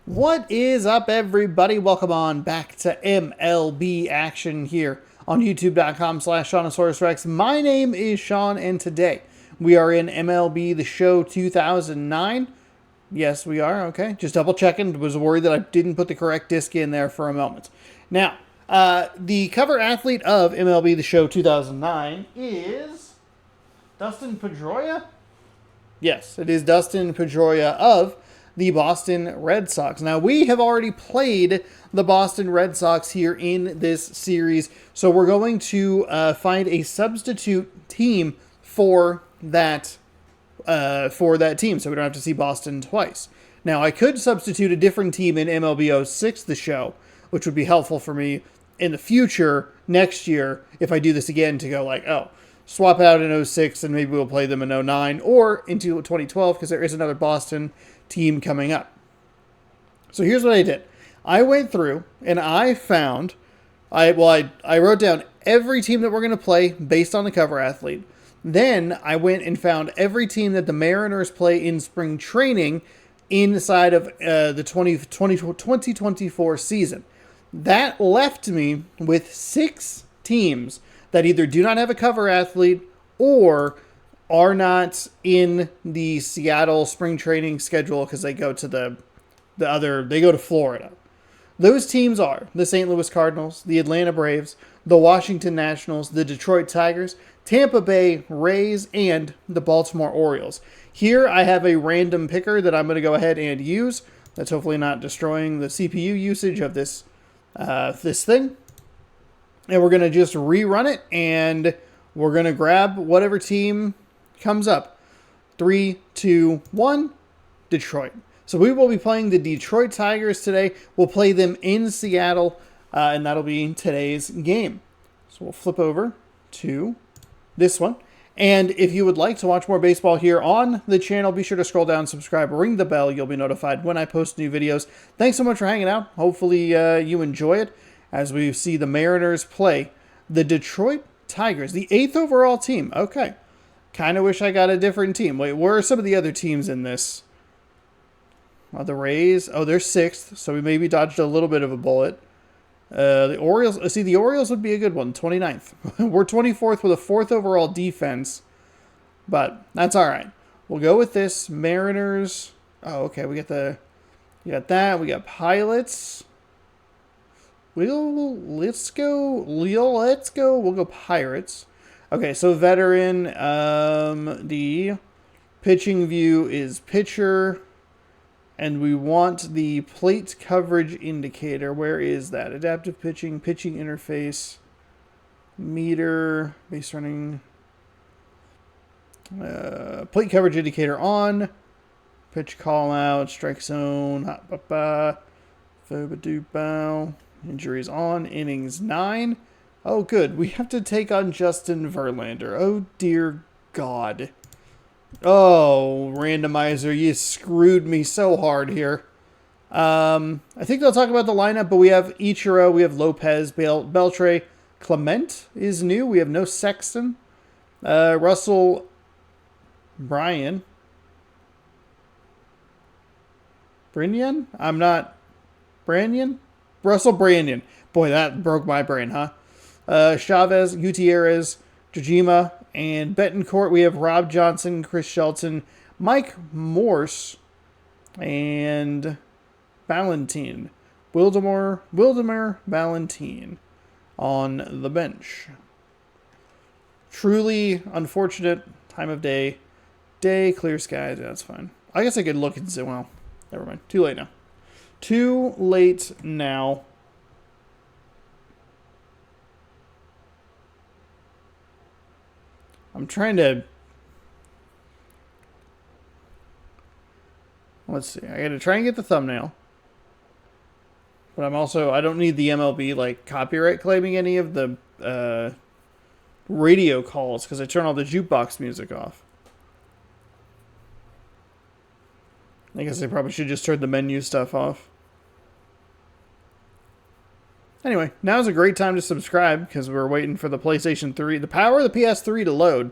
What is up, everybody? Welcome on back to MLB action here on youtube.com/SeanOsaurusRex. My name is Sean, and today we are in MLB The Show 2009. Yes, we are. Okay, just double checking. Was worried that I didn't put the correct disc in there for a moment. Now, the cover athlete of MLB The Show 2009 is Dustin Pedroia. Yes, it is Dustin Pedroia of the Boston Red Sox. Now, we have already played the Boston Red Sox here in this series, so we're going to find a substitute team for that team, so we don't have to see Boston twice. Now, I could substitute a different team in MLB 06, the show, which would be helpful for me in the future, next year, if I do this again, to go like, oh, swap out in 06 and maybe we'll play them in 09 or into 2012 because there is another Boston team coming up. So here's what I did. I went through and I found, I wrote down every team that we're going to play based on the cover athlete. Then I went and found every team that the Mariners play in spring training inside of the 2024 season. That left me with 6 teams that either do not have a cover athlete or are not in the Seattle spring training schedule because they go to they go to Florida. Those teams are the St. Louis Cardinals, the Atlanta Braves, the Washington Nationals, the Detroit Tigers, Tampa Bay Rays, and the Baltimore Orioles. Here I have a random picker that I'm going to go ahead and use. That's hopefully not destroying the CPU usage of this thing. And we're going to just rerun it, and we're going to grab whatever team comes up. 3, 2, 1, Detroit. So we will be playing the Detroit Tigers today. We'll play them in Seattle, and that'll be today's game. So we'll flip over to this one. And if you would like to watch more baseball here on the channel, be sure to scroll down, subscribe, ring the bell. You'll be notified when I post new videos. Thanks so much for hanging out. Hopefully you enjoy it as we see the Mariners play the Detroit Tigers, the 8th overall team. Okay. Kind of wish I got a different team. Wait, where are some of the other teams in this? The Rays. Oh, they're 6th, so we maybe dodged a little bit of a bullet. The Orioles. See, the Orioles would be a good one. 29th. We're 24th with a 4th overall defense, but that's all right. We'll go with this. Mariners. Oh, okay. We got that. We got Pilots. Let's go. We'll go Pirates. Okay, so veteran. The pitching view is pitcher. And we want the plate coverage indicator. Where is that? Adaptive pitching, pitching interface, meter, base running, plate coverage indicator on, pitch call out, strike zone, hot ba ba, injuries on, innings 9. Oh, good. We have to take on Justin Verlander. Oh, dear God. Oh, randomizer, you screwed me so hard here. I think they'll talk about the lineup, but we have Ichiro, we have Lopez, Beltre, Clement is new. We have no Sexton. Russell Bryan. Brinion? I'm not... Branion? Russell Branion. Boy, that broke my brain, huh? Chavez, Gutierrez, Jojima, and Betancourt. We have Rob Johnson, Chris Shelton, Mike Morse, and Valentin. Wildemar Valentin on the bench. Truly unfortunate time of day. Clear skies. Yeah, that's fine. I guess I could look and say, well, never mind. Too late now. Too late now. I'm trying to... Let's see. I gotta try and get the thumbnail. But I don't need the MLB, like, copyright claiming any of the radio calls because I turn all the jukebox music off. I guess I probably should just turn the menu stuff off. Anyway, now's a great time to subscribe because we're waiting for the PlayStation 3, the power of the PS3 to load.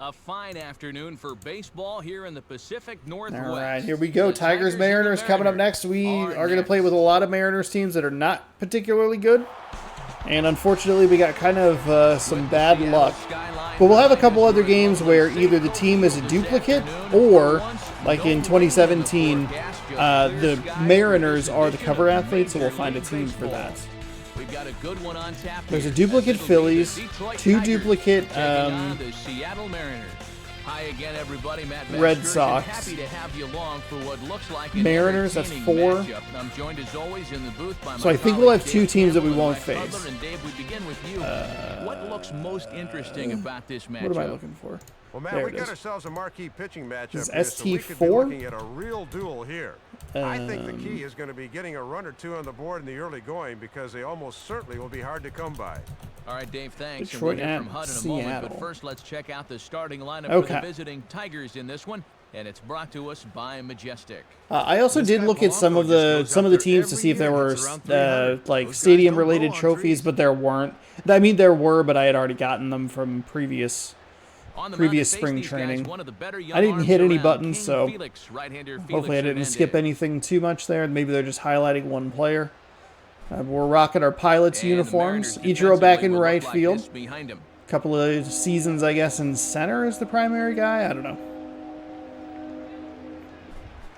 A fine afternoon for baseball here in the Pacific Northwest. All right, here we go. Tigers, Mariners coming up next. We are going to play with a lot of Mariners teams that are not particularly good. And unfortunately, we got kind of some bad luck. But we'll have a couple other games where either the team is a duplicate or, like in 2017, the Mariners are the cover athletes, so we'll find a team for that. We've got a good one on tap. There's a duplicate Phillies, two duplicate the Seattle Mariners. Hi again, everybody. Matt Red Sox. Happy to have you along for what looks like Mariners, that's 4. I'm joined as always in the booth by So I think we'll have 2 teams that we won't face. And Dave, we begin with you. What looks most interesting about this matchup? What am I looking for? Well, Matt, we got ourselves a marquee pitching matchup Is here, so we could be ST4? looking at a real duel here. I think the key is going to be getting a run or 2 on the board in the early going because they almost certainly will be hard to come by. All right, Dave, thanks. Detroit and we'll hear from at HUD in a Seattle. moment, but first let's check out the starting lineup for the visiting Tigers in this one, and it's brought to us by Majestic. I also did look at some of the teams to see if there were like stadium related trophies, but there weren't. I mean, there were, but I had already gotten them from previous spring training. I didn't hit any buttons, so hopefully I didn't skip anything too much there. Maybe they're just highlighting one player. We're rocking our Pilots uniforms. Ichiro back in right field. Couple of seasons, I guess, in center as the primary guy. I don't know.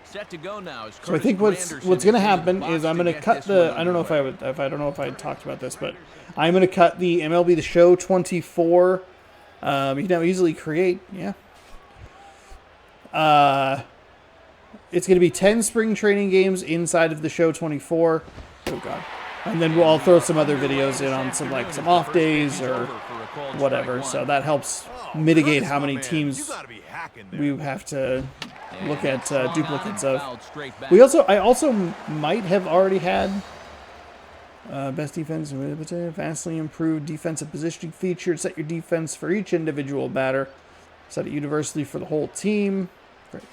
Set to go now. So I think what's going to happen is I'm going to cut the. I don't know if I talked about this, but I'm going to cut the MLB The Show 24. You can now easily create. Yeah. It's going to be 10 spring training games inside of the Show 24. Oh God. And then I'll throw some other videos in on some off days or whatever. So that helps mitigate how many teams we have to look at duplicates of. I also might have already had best defense, vastly improved defensive positioning feature. Set your defense for each individual batter. Set it universally for the whole team. Great.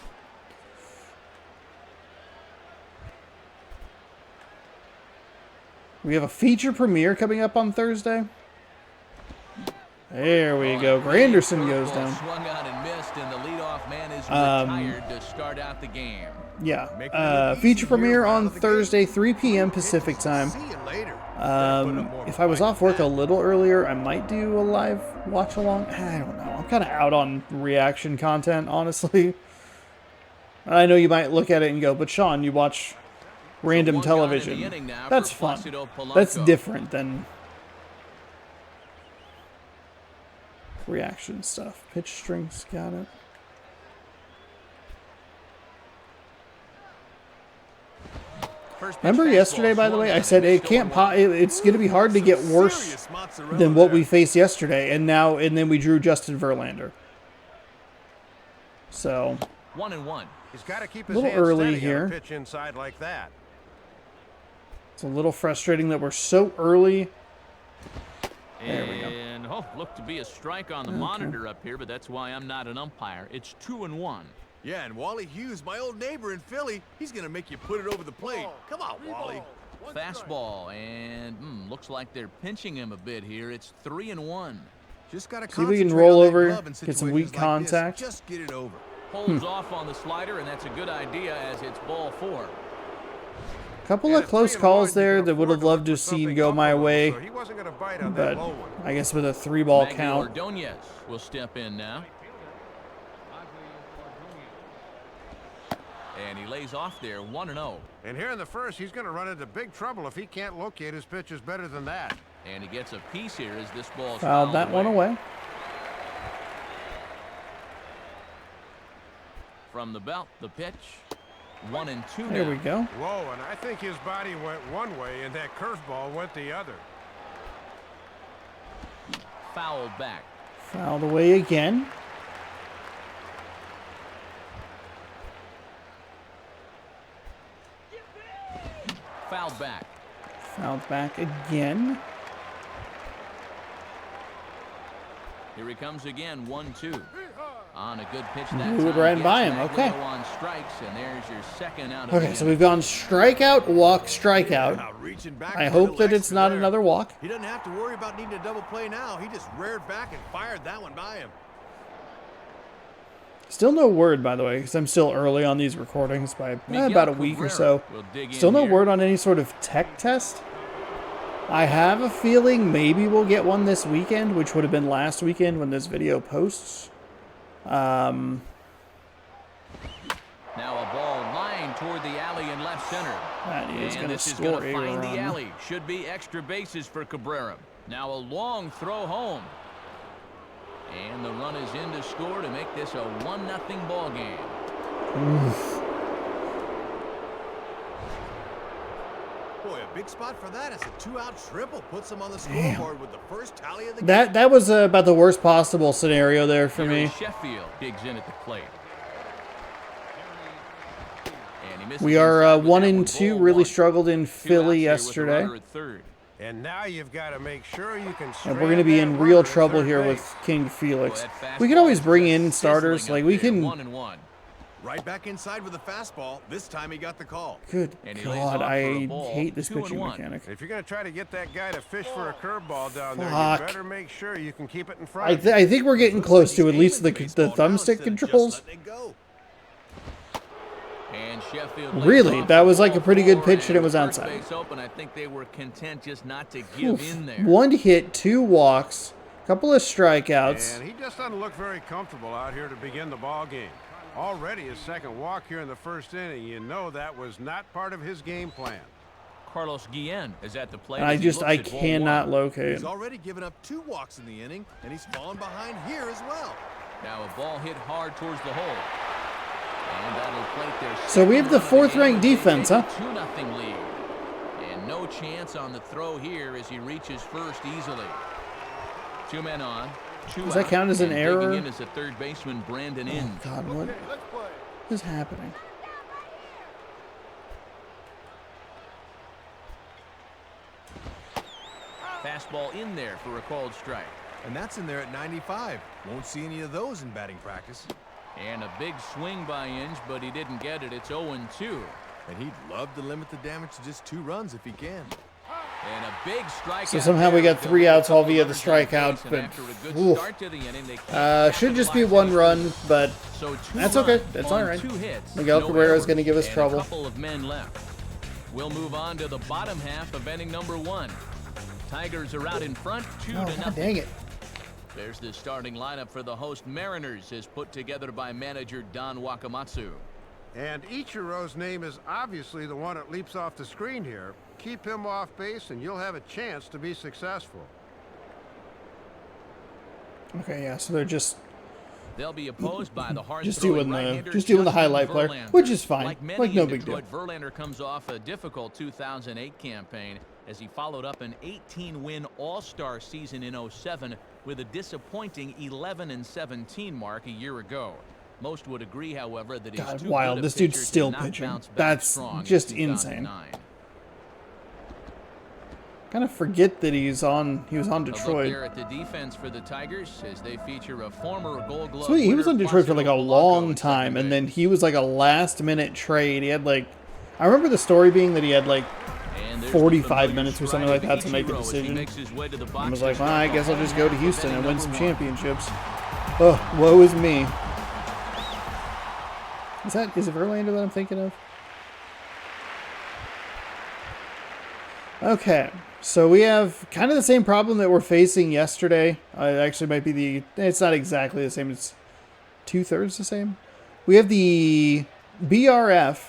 We have a feature premiere coming up on Thursday. There we go. Granderson goes down. Swung out and missed, and the leadoff man is retired to start out the game. Yeah. Feature premiere on Thursday, 3 p.m. Pacific time. If I was off work a little earlier, I might do a live watch along. I don't know. I'm kind of out on reaction content, honestly. I know you might look at it and go, but Sean, you watch random television. That's fun. That's different than reaction stuff. Pitch strings, got it. Remember yesterday, by the way, I said it can't. It's going to be hard to get worse than what we faced yesterday, and then we drew Justin Verlander. So 1-1. He's got to keep his a little hands early steady here. on a pitch inside like that. It's a little frustrating that we're so early. There we go. And looked to be a strike on the monitor up here, but that's why I'm not an umpire. It's 2-1. Yeah, and Wally Hughes, my old neighbor in Philly, he's going to make you put it over the plate. Come on, Wally. Fastball, and looks like they're pinching him a bit here. It's 3-1. Just got to see if we can roll over, get some weak contact. Just get it over. Holds off on the slider, and that's a good idea as it's ball 4. Couple of close calls there that would have loved to see go my way, but I guess with a 3-ball count. Ordonez will step in now. And he lays off there, 1-0. And here in the first, he's going to run into big trouble if he can't locate his pitches better than that. And he gets a piece here as this ball fouled that one away. From the belt, the pitch. 1-2 There now. we go. Whoa, and I think his body went one way and that curveball went the other. Fouled back. Fouled away again. Fouled back. Fouled back again. Here he comes again, 1-2. On a good pitch that Blew it right by him. Okay. On strikes, and there's your second out of Okay, so we've gone strikeout, walk, strikeout. I hope that it's not another walk. He doesn't have to worry about needing a double play now. He just reared back and fired that one by him. Still no word, by the way, because I'm still early on these recordings by about a week or so. Still no word on any sort of tech test. I have a feeling maybe we'll get one this weekend, which would have been last weekend when this video posts. Now a ball lined toward the alley in left center. That is going to score going to a find run. the alley. Should be extra bases for Cabrera. Now a long throw home. And the run is in to score to make this a 1-0 ball game. Boy, a big spot for that. It's a 2-out triple. Puts him on the scoreboard with the first tally of the game. That was about the worst possible scenario there for me. Sheffield digs in at the plate. We are 1-2. Really struggled in Philly yesterday. And now you've got to make sure you can. And we're going to be in real trouble here with King Felix. We can always bring in starters. Like, we can... Right back inside with a fastball. This time he got the call. Good God, I hate this pitching mechanic. If you're going to try to get that guy to fish for a curveball down there, you better make sure you can keep it in front. I think we're getting close to at least the thumbstick controls. And Really, that was like a pretty good pitch and it was outside. I think they were content just not to give in there. 1 hit, 2 walks, couple of strikeouts. And he just doesn't look very comfortable out here to begin the ball game. Already his second walk here in the first inning. You know that was not part of his game plan. Carlos Guillen is at the plate. I cannot locate. He's already given up 2 walks in the inning, and he's fallen behind here as well. Now a ball hit hard towards the hole. And that'll plate their so we have the 4th-ranked defense, huh? 2-0 lead. And no chance on the throw here as he reaches first easily. 2 men on. Does that count as an error? In as a third baseman, Brandon in. Oh, God, what is happening? Fastball in there for a called strike. And that's in there at 95. Won't see any of those in batting practice. And a big swing by Inge, but he didn't get it. It's 0-2. And he'd love to limit the damage to just 2 runs if he can. And a big strikeout. So somehow we got 3 outs all via the strikeout, but should just be 1 run, but that's okay. That's all right. Miguel Cabrera is going to give us trouble. A couple of men left. We'll move on to the bottom half of inning number 1. Tigers are out in front, 2-0. Dang it. There's the starting lineup for the host Mariners, as put together by manager Don Wakamatsu. And Ichiro's name is obviously the one that leaps off the screen here. Keep him off base and you'll have a chance to be successful. Okay, yeah, so they'll be opposed by the hard doing the highlight player, which is fine. Like no big deal. Verlander comes off a difficult 2008 campaign as he followed up an 18-win All-Star season in 07 with a disappointing 11-17 mark a year ago. Most would agree, however, that he's too wild. good a This dude's pitcher still to not pitching. bounce back That's strong just in insane. 2009. Kind of forget that he was on A look Detroit. there at the defense for the Tigers as they feature a former Gold Glove So he was on winner, Detroit for like a Placido long Blanco, time, and second then base. he was like a last-minute trade. He had like, I remember the story being that he had like And there's 45 the familiar minutes or something stride like that to of make a Ichiro as he decision. makes his way to the box I was to like, well, start I the guess I'll just go to half of Houston inning and win number some 1. championships. Oh, woe is me. Is it Verlander that I'm thinking of? Okay, so we have kind of the same problem that we're facing yesterday. It actually might be it's not exactly the same. It's 2/3 the same. We have the RFB.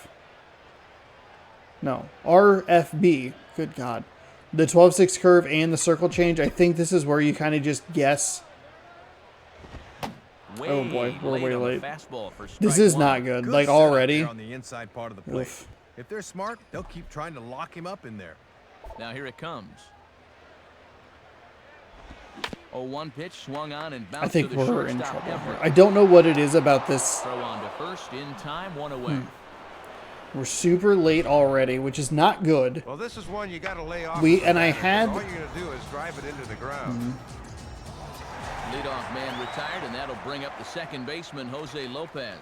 Good God. The 12-6 curve and the circle change. I think this is where you kind of just guess. Oh boy, we're way late. This is not good. Like setup already. there on the inside part of the plate. Oof. If they're smart, they'll keep trying to lock him up in there. Now here it comes. 0-1 pitch swung on and bounced I think to the we're in shortstop trouble here. Everett. I don't know what it is about this. Throw on to first in time, 1 away. We're super late already, which is not good. Well, this is one you got to lay off. All you're gonna do is drive it into the ground. Leadoff man retired, and that'll bring up the second baseman, Jose Lopez.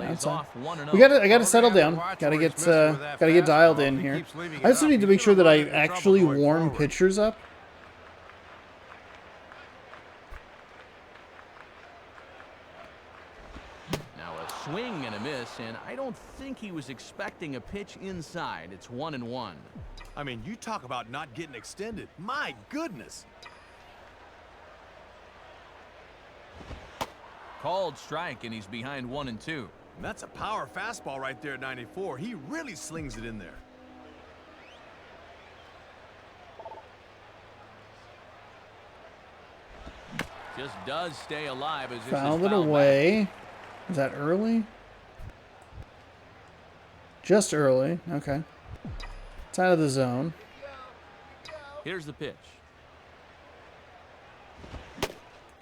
Lays off 1-0. I gotta settle down. Gotta get dialed in here. I also need to make sure that I actually warm pitchers up. this, and I don't think he was expecting a pitch inside. It's 1-1. I mean, you talk about not getting extended. My goodness. Called strike, and he's behind 1-2. And that's a power fastball right there at 94. He really slings it in there. Just does stay alive as this is Fouled it fouled away. Is that early? Just early. Okay. It's out of the zone. back. Here's the pitch.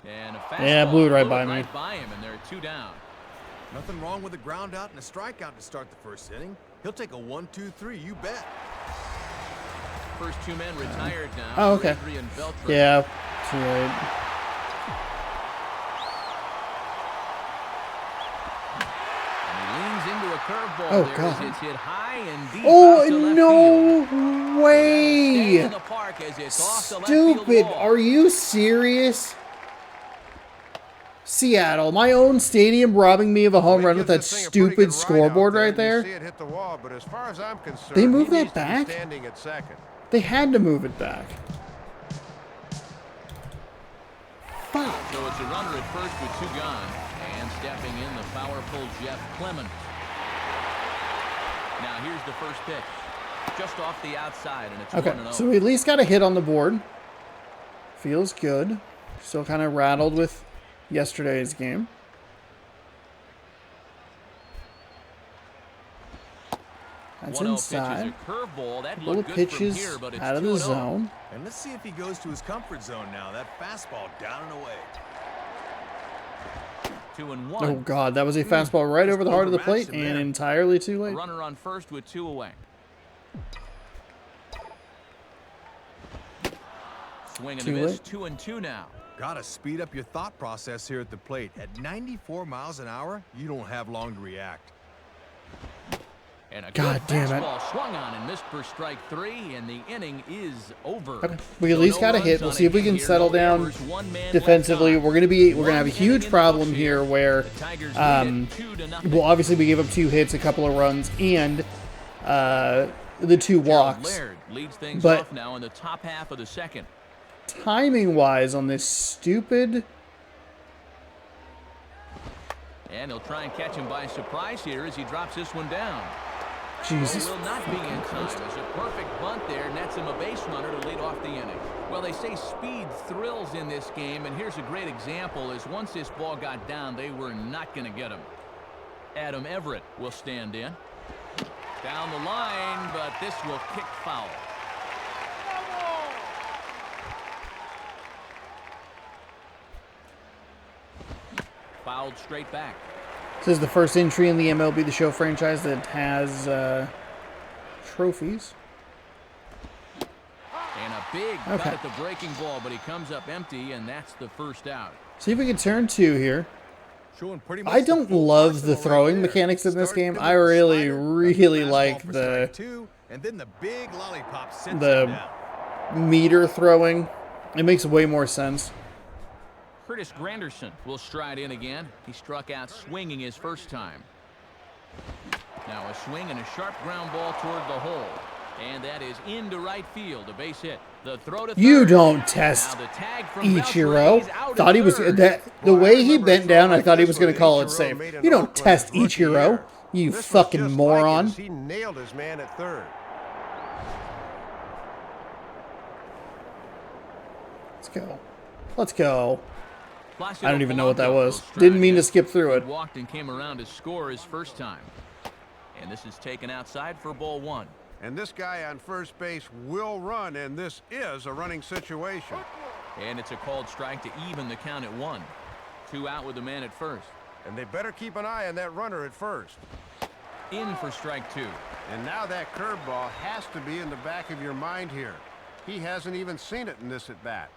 And a fastball. Yeah, blew it right by me. Right by him, and they're 2 down. Nothing wrong with a ground out and a strikeout to start the first inning. He'll take a 1-2-3, you bet. First 2 men retired now. Oh, okay. Gregory and Beltran. Yeah, too late. And he leans into a curveball. Oh, there God. as it's hit high and deep out Oh, to left no field. way! Stays in the park as it's off the left field Stupid. wall. Are you serious? Seattle, my own stadium, robbing me of a home He run with gives that this thing a pretty stupid good ride scoreboard out right and you there. see it hit the wall, but as far as I'm concerned, They moved he that needs to be back? standing at second. They had to move it back. Fuck. So it's a runner at first with 2 gone. And stepping in, the powerful Jeff Clemens. Now here's the first pitch. Just off the outside, and it's Okay, 1-0. so we at least got a hit on the board. Feels good. Still kind of rattled with yesterday's game. That's 1-0 inside. pitch is a curveball. That Couple looked of good from pitches here, but it's out of the 2-0. zone. And let's see if he goes to his comfort zone now. That fastball down and away. 2-1. Oh, God, that was a fastball right over the heart of the plate overmatched him and there. entirely too late. Runner on first with 2 away. Swing and a Too miss. late. 2-2 now. Gotta speed up your thought process here at the plate. At 94 miles an hour, you don't have long to react. And a God good damn it. fastball swung on and missed for strike 3, and the inning is over. Okay. We at So least no got a runs hit. We'll on see if we hit can here, settle no down errors, 1 man defensively. left on. We're gonna have a One huge inning in problem the books here where The Tigers lead it 2-0. well, obviously we gave up 2 hits, a couple of runs, and the 2 walks. Laird leads things But- off now in the top half of the second. Timing wise on this stupid. And he'll try and catch him by surprise here as he drops this one down. Jesus. Will not be in time as a perfect bunt there nets him a base runner to lead off the inning. Well, they say speed thrills in this game, and here's a great example is once this ball got down, they were not going to get him. Adam Everett will stand in. Down the line, but this will kick foul. Fouled straight back. This is the first entry in the MLB The Show franchise that has trophies. And a big Okay. cut at the breaking ball, but he comes up empty, and that's the first out. See if we can turn 2 here. Showing pretty much I the don't full love the arsenal throwing right there. mechanics in this Started game. with I the really, slider, really fastball like for the strike 2, and then the big lollipop sits the- him down. meter throwing. It makes way more sense. Curtis Granderson will stride in again. He struck out swinging his first time. Now a swing and a sharp ground ball toward the hole. And that is into right field, a base hit. The throw to You third. don't test Now the tag from Ichiro. Beltran, he's out Thought he at was third. that the Well, I way he remember bent a down. throw I like thought he this was going to one call it Ichiro safe. made in You don't Oakland test his rookie Ichiro. year. You This was fucking just like it moron. as he nailed his man at third. Let's go. Let's go. Placido I don't even know what that Polanco was. will stride Didn't mean in. to skip through it. He walked and came around to score his first time. And this is taken outside for ball 1. And this guy on first base will run, and this is a running situation. And it's a called strike to even the count at 1. 2 out with the man at first. And they better keep an eye on that runner at first. In for strike 2. And now that curveball has to be in the back of your mind here. He hasn't even seen it in this at-bat.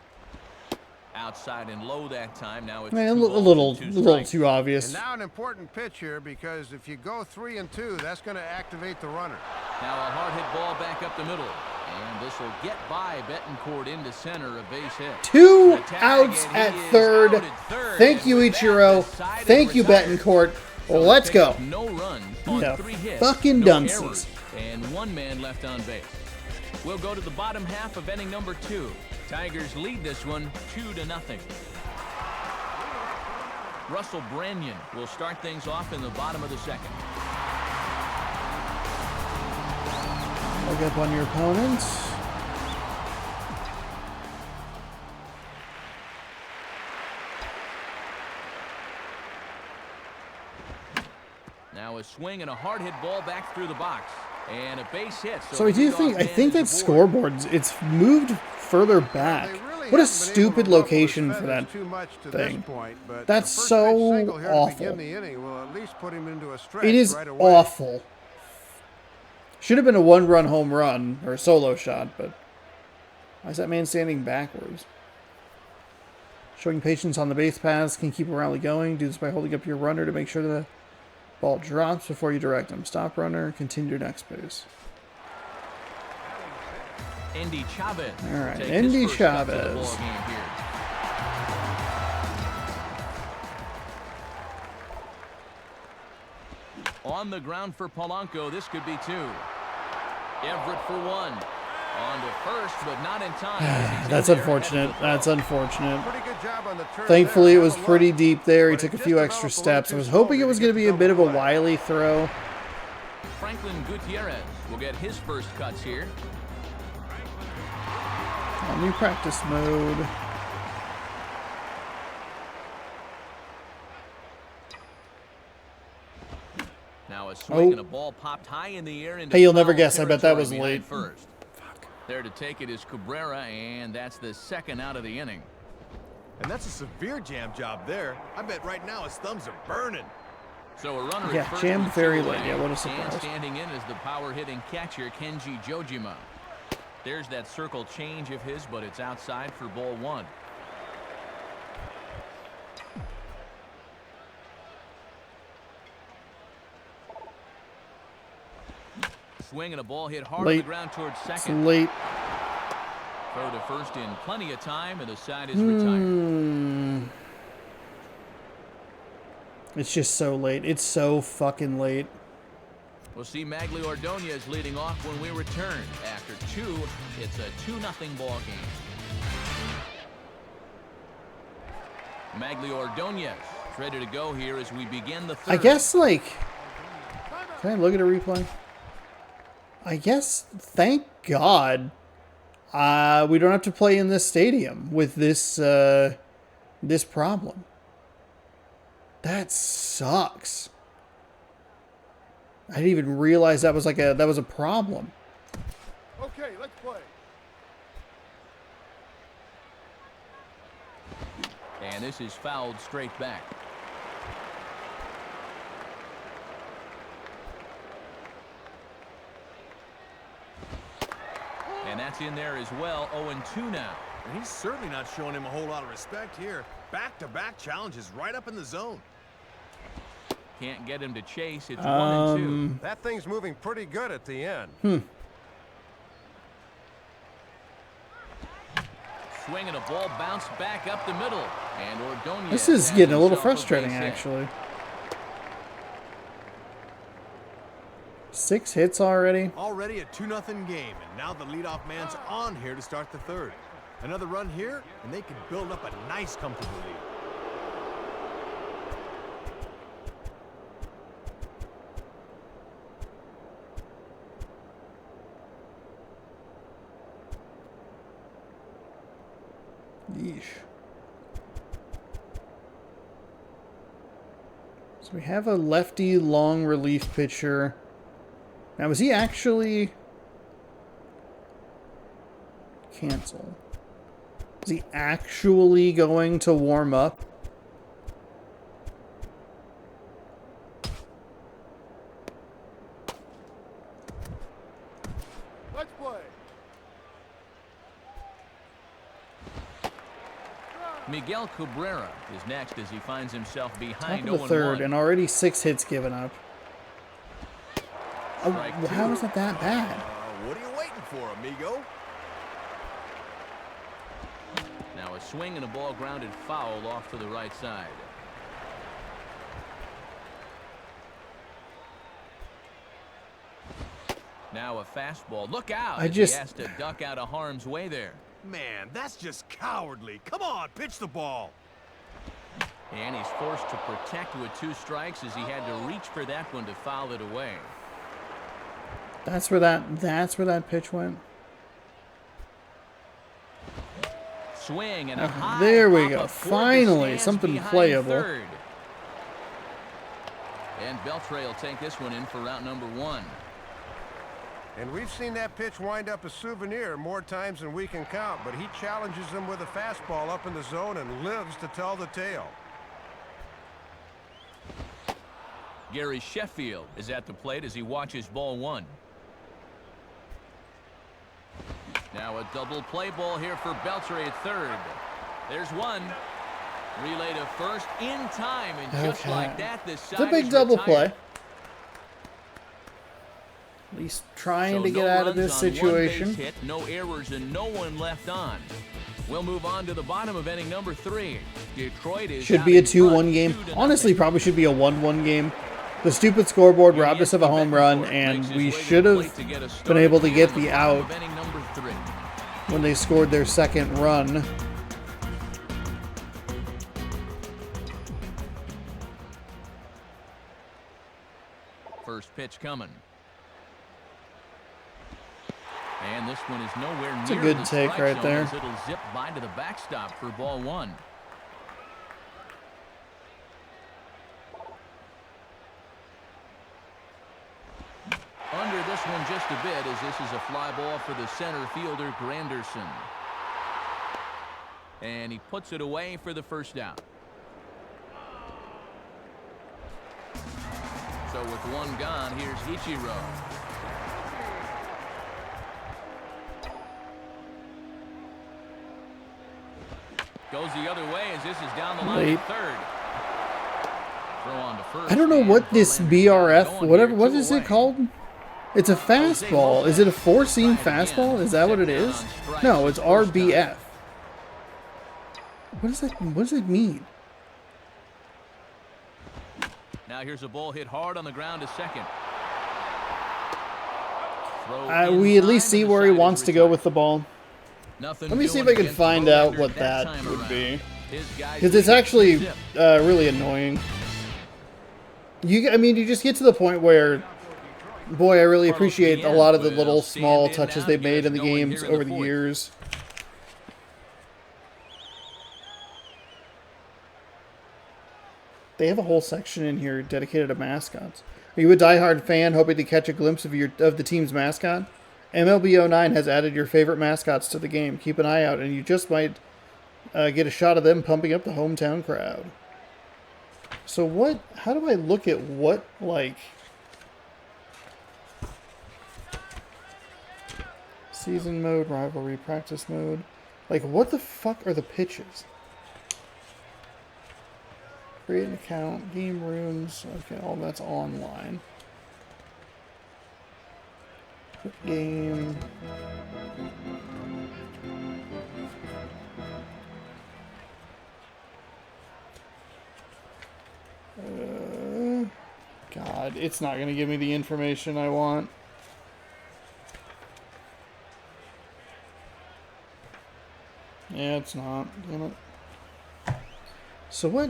Outside and low that time. Now it's Man, a 2 balls little, and 2 little strikes. too obvious. And now an important pitch here because if you go 3-2, that's going to activate the runner. Now a hard hit ball back up the middle. And this will get by Betancourt into center, a base hit. 2 The tag, outs and he at is third. out at third. Thank And you, with that, Ichiro. decided Thank you, retire. Betancourt. So Let's they pick go. up no runs on Yeah, 3 hits, fucking no dunces. errors, and 1 man left on base. We'll go to the bottom half of inning number 2. Tigers lead this one 2-0. Russell Branyan will start things off in the bottom of the second. Look up on your opponents. Now a swing and a hard hit ball back through the box. And a base hit. So I think that scoreboard, it's moved further back. What a stupid location for that thing. That's so awful. It is awful. Should have been a 1-run home run or a solo shot, but why is that man standing backwards? Showing patience on the base paths can keep a rally going. Do this by holding up your runner to make sure the ball drops before you direct him. Stop runner, continue to next base. Endy Chavez. All right, Endy Chavez. On the ground for Polanco, this could be 2. Everett for 1. On to first, but not in time. That's unfortunate. That's unfortunate. Thankfully, it was pretty deep there. He took a few extra steps. I was hoping it was going to be a bit of a wily throw. Franklin Gutierrez will get his first cuts here. On new practice mode. Now a swing and a ball popped high in the air. Hey, you'll never guess. I bet that was late. First. There to take it is Cabrera, and that's the second out of the inning. And that's a severe jam job there. I bet right now his thumbs are burning. So a runner yeah, jammed very late. Yeah, what a surprise. And standing in is the power-hitting catcher, Kenji Jojima. There's that circle change of his, but it's outside for ball 1. Swing and a ball hit hard on the ground towards second. It's late. Throw to first in plenty of time, and the side is retired. It's just so late. It's so fucking late. We'll see Magli Ordonez leading off when we return. After 2, it's a 2-0 ball game. Magli Ordonez ready to go here as we begin the third. I guess, like, can I look at a replay? I guess, thank God, we don't have to play in this stadium with this this problem. That sucks. I didn't even realize that was a problem. Okay, let's play. And this is fouled straight back. And that's in there as well. 0-2 now. And he's certainly not showing him a whole lot of respect here. Back-to-back challenges right up in the zone. Can't get him to chase. It's 1-2. That thing's moving pretty good at the end. Swing and a ball bounced back up the middle. And Ordonez. This is getting a little frustrating, actually. 6 hits already. Already a 2-0 game, and now the leadoff man's on here to start the third. Another run here, and they can build up a nice, comfortable lead. Yeesh. So we have a lefty long relief pitcher. Now, was he actually cancel? Is he actually going to warm up? Let's play. Miguel Cabrera is next as he finds himself behind 0-1. Top of the third, and already 6 hits given up. Oh, how is it that bad? What are you waiting for, amigo? Now a swing and a ball grounded foul off to the right side. Now a fastball. Look out. He has to duck out of harm's way there. Man, that's just cowardly. Come on, pitch the ball. And he's forced to protect with 2 strikes as he had to reach for that one to foul it away. That's where that pitch went. Swing and a high there we pop go. up toward the Finally, stands something behind playable. third. And Beltre will take this one in for route number 1. And we've seen that pitch wind up a souvenir more times than we can count, but he challenges him with a fastball up in the zone and lives to tell the tale. Gary Sheffield is at the plate as he watches ball 1. Now a double play ball here for Beltre at third. There's one. Relay to first in time, and just like that, this side it's a big is double retired. play. At least trying to get out of this situation. Hit, no errors, and no one left on. We'll move on to the bottom of inning number 3. Detroit is Should be a 2-1 game. Honestly, probably should be a 1-1 game. The stupid scoreboard robbed us of a home run, and we should have been able to get the out when they scored their second run. First pitch coming. And this one is nowhere near It's a good the take strike right zone there. as it'll zip by to the backstop for ball 1. Under this one just a bit as this is a fly ball for the center fielder, Granderson. And he puts it away for the first down. So with one gone, here's Ichiro. Goes the other way as this is down the line at third. Throw on to first. I don't know what this BRF, whatever, what is it called? It's a fastball. Is it a 4-seam fastball? Is that what it is? No, it's RBF. What does it mean? Now here's a ball hit hard on the ground to second. We at least see where he wants to go with the ball. Let me see if I can find out what that would be. Because it's actually really annoying. I mean, you just get to the point where, boy, I really appreciate a lot of the little small touches they've made in the games over the years. They have a whole section in here dedicated to mascots. Are you a diehard fan hoping to catch a glimpse of the team's mascot? MLB 09 has added your favorite mascots to the game. Keep an eye out, and you just might get a shot of them pumping up the hometown crowd. So what? How do I look at what, like, season mode, rivalry, practice mode? Like, what the fuck are the pitches? Create an account, game runes. Okay, all that's online. Game. God, it's not going to give me the information I want. Yeah, it's not. Damn it. So what?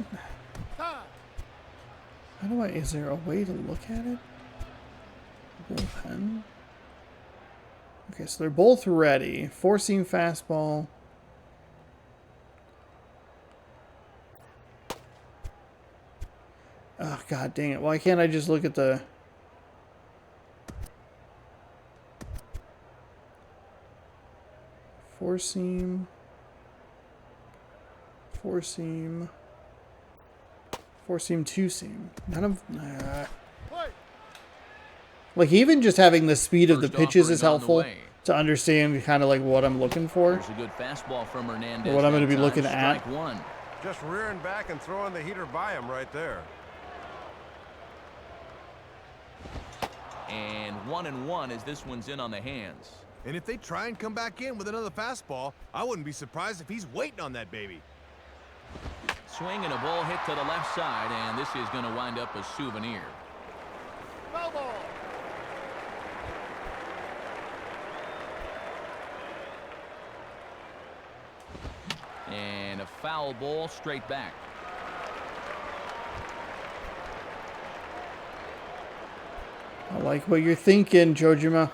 How do I, is there a way to look at it? Bullpen. Okay, so they're both ready. 4-seam fastball. Oh, god dang it. Why can't I just look at the... Four-seam, 2-seam. 2-seam. None of... Like, even just having the speed of the pitches is helpful to understand kind of like what I'm looking for. There's a good fastball from Hernandez. Or what I'm going to be looking at. Strike one. Just rearing back and throwing the heater by him right there. And 1-1 as this one's in on the hands. And if they try and come back in with another fastball, I wouldn't be surprised if he's waiting on that baby. Swing and a ball hit to the left side, and this is going to wind up a souvenir. foul ball straight back. I like what you're thinking, Jojima.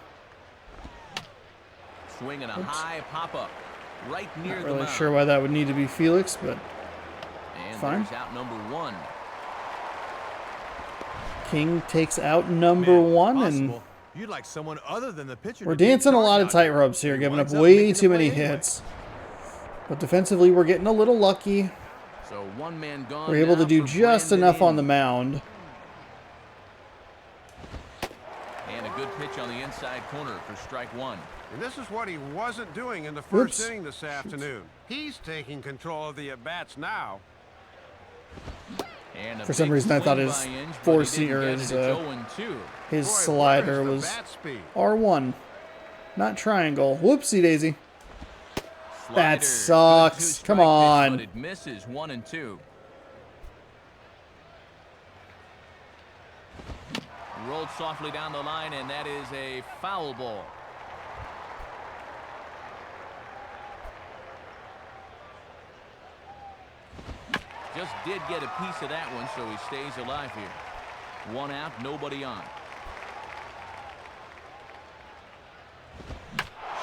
Swinging a high pop-up right near Not the really mound. sure why that would need to be Felix, but And fine. there's out number one. King takes out number one, and Possible. You'd like someone other than the pitcher. we're to be in dancing a charge lot of out here. tight ropes here, He giving up winds up way making the too many play anyway. hits. But defensively, we're getting a little lucky. So one man gone. We're able to now do for just Brandon enough on the Inman. mound. And a good pitch on the inside corner for strike one. And this is what he wasn't doing in the first Oops. inning this afternoon. He's taking control of the at-bats now. And a For some big reason, I thought swing his by Inge, but he four-seamer didn't get is, it. It's 0-2. His Boy, slider where is the was bat speed? R1, not triangle. Whoopsie daisy. That Slider, sucks. good 2-strike Come pitch, on. but it misses 1-2. Rolled softly down the line, and that is a foul ball. Just did get a piece of that one, so he stays alive here. One out, nobody on.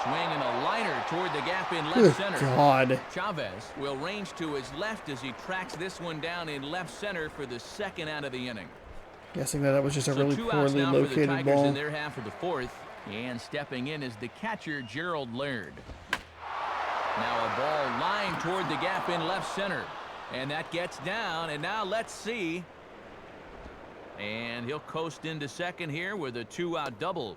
Swinging a liner toward the gap in left Good center. God. Chavez will range to his left as he tracks this one down in left center for the second out of the inning. Guessing that was just a So really 2 outs poorly now for the located Tigers ball. in their half of the fourth. And stepping in is the catcher, Gerald Laird. Now a ball lined toward the gap in left center. And that gets down, and now let's see. And he'll coast into second here with a 2-out double.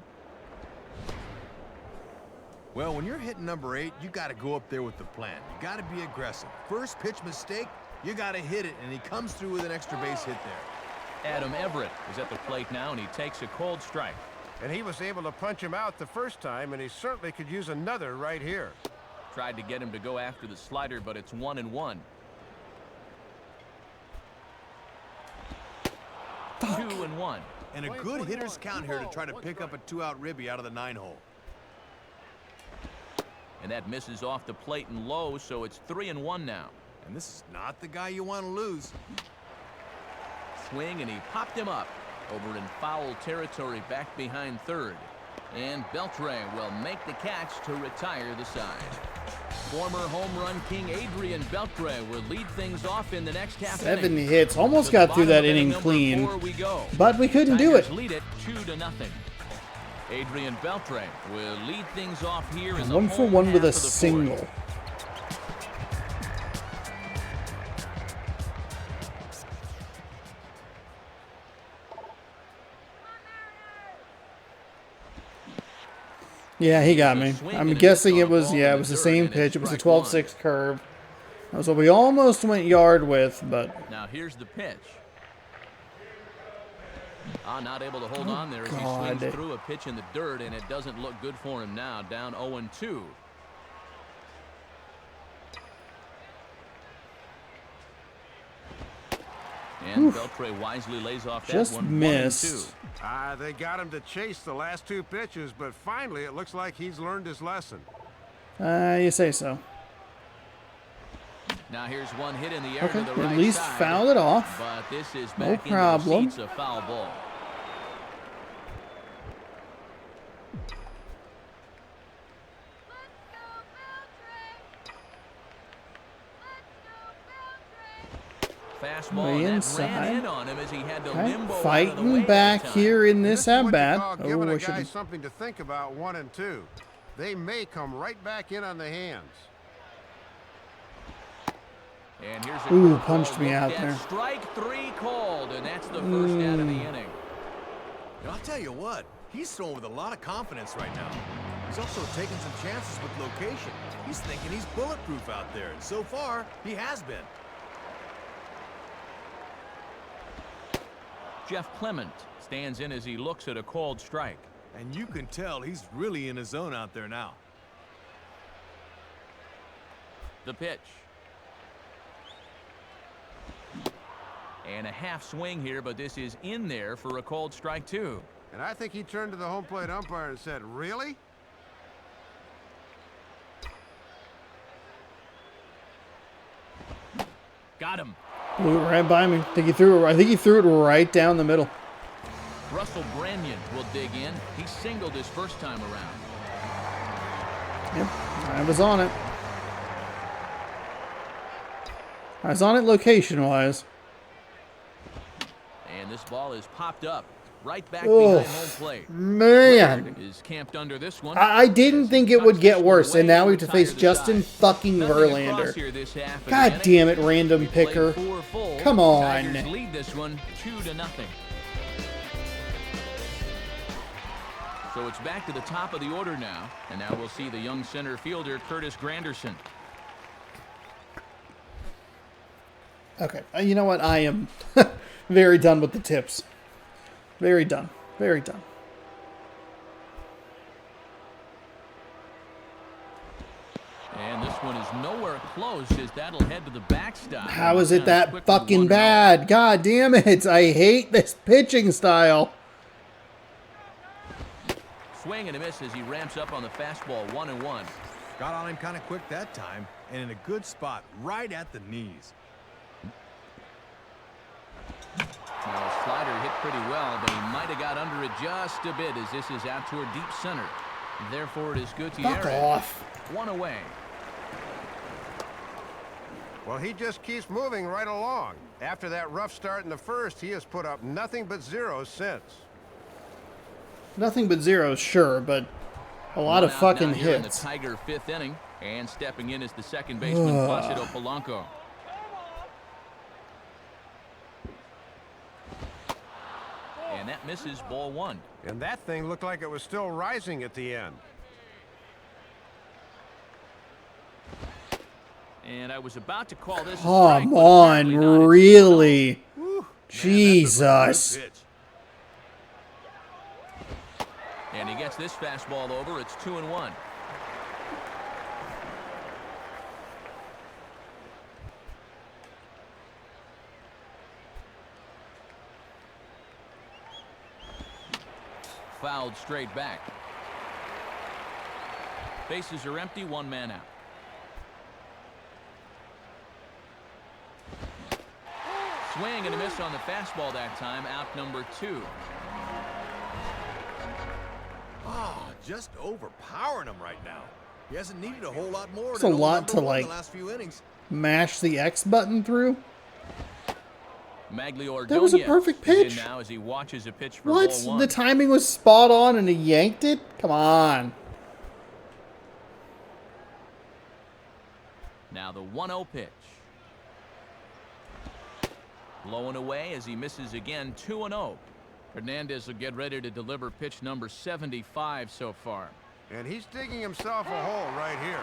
Well, when you're hitting number 8, you got to go up there with the plan. You got to be aggressive. First pitch mistake, you got to hit it, and he comes through with an extra base hit there. Adam Everett is at the plate now, and he takes a cold strike. And he was able to punch him out the first time, and he certainly could use another right here. Tried to get him to go after the slider, but it's 1-1. 2-1. And a good hitter's count here to try to pick up a 2-out ribby out of the 9-hole. And that misses off the plate and low, so it's 3-1 now. And this is not the guy you want to lose. Swing, and he popped him up over in foul territory back behind third. And Beltre will make the catch to retire the side. Former home run king Adrian Beltre will lead things off in the next half 7 inning. hits. Almost To the got through bottom that of inning number clean. 4 we go. But we couldn't do it. Tigers lead it 2-0. Adrian Beltre will lead things off here in the 1 for home 1 with half a of the single. fourth. Yeah, he got me. I'm guessing it was, yeah, it was the same pitch. It was a 12-6 curve. That was what we almost went yard with, but Now here's the pitch. Not able to hold on there as he God. swings through a pitch in the dirt, and it doesn't look good for him now. Down 0-2. And Beltre wisely lays off that just one. missed. 1-2. They got him to chase the last 2 pitches, but finally it looks like he's learned his lesson. You say so. Now here's one hit in the air Okay, to the right at least side, foul it off. but this is No back problem. into the seats, a foul ball. Fastball, Way and that inside. ran in on him as he had to Okay, limbo out of the way fighting that back time. here in And this is what you at-bat. call Oh, giving I a should guy have. something to think about 1 and 2. They may come right back in on the hands. And here's a Ooh, curveball punched me looked out at. there. Strike 3 called, and that's the first out of the inning. And I'll tell you what, he's throwing with a lot of confidence right now. He's also taking some chances with location. He's thinking he's bulletproof out there, and so far, he has been. Jeff Clement stands in as he looks at a called strike. And you can tell he's really in his zone out there now. The pitch. And a half swing here, but this is in there for a called strike 2. And I think he turned to the home plate umpire and said, "Really?" got him. Blew it right by me. I think he threw it right down the middle. Russell Branyan will dig in. He singled his first time around. Yep, I was on it. I was on it location-wise. And this ball is popped up right back Oh, behind home plate. man. Willard is camped under this one. I didn't think it would get worse, and now we have to face Justin fucking Verlander. God damn it, random picker. Come on. Tigers lead this one 2-0. So it's back to the top of the order now, and now we'll see the young center fielder Curtis Granderson. Okay, you know what? I am very done with the tips. Very done. Very done. And this one is nowhere close as that'll head to the backstop. How is it that fucking bad? God damn it. I hate this pitching style. Swing and a miss as he ramps up on the fastball 1-1. Got on him kind of quick that time, and in a good spot, right at the knees. Now a slider hit pretty well, but he might have got under it just a bit as this is out toward deep center. Therefore, it is Gutierrez. Fuck off. One away. Well, he just keeps moving right along. After that rough start in the first, he has put up nothing but zeros since. Nothing but zeros, sure, but a lot of One out fucking now here in hits. the Tiger fifth inning, and stepping in is the second baseman Placido Polanco. And that misses, ball one. And that thing looked like it was still rising at the end. And I was about to call this a strike, Come but on, apparently not. It's really? Whew. Jesus. Good pitch. And he gets this fastball over. It's 2-1. Fouled straight back. Bases are empty, one man out. Swing and a miss on the fastball that time. Out number 2. Oh, just overpowering him right now. He hasn't needed a whole lot more. It's a lot to, like, the last few innings. Mash the X button through. Maglio That was a Ordonez perfect is in pitch. now as he watches a pitch for What? ball one. The timing was spot on and he yanked it? Come on. Now the 1-0 pitch. Blowing away as he misses again. 2-0. Hernandez will get ready to deliver pitch number 75 so far. And he's digging himself a hole right here.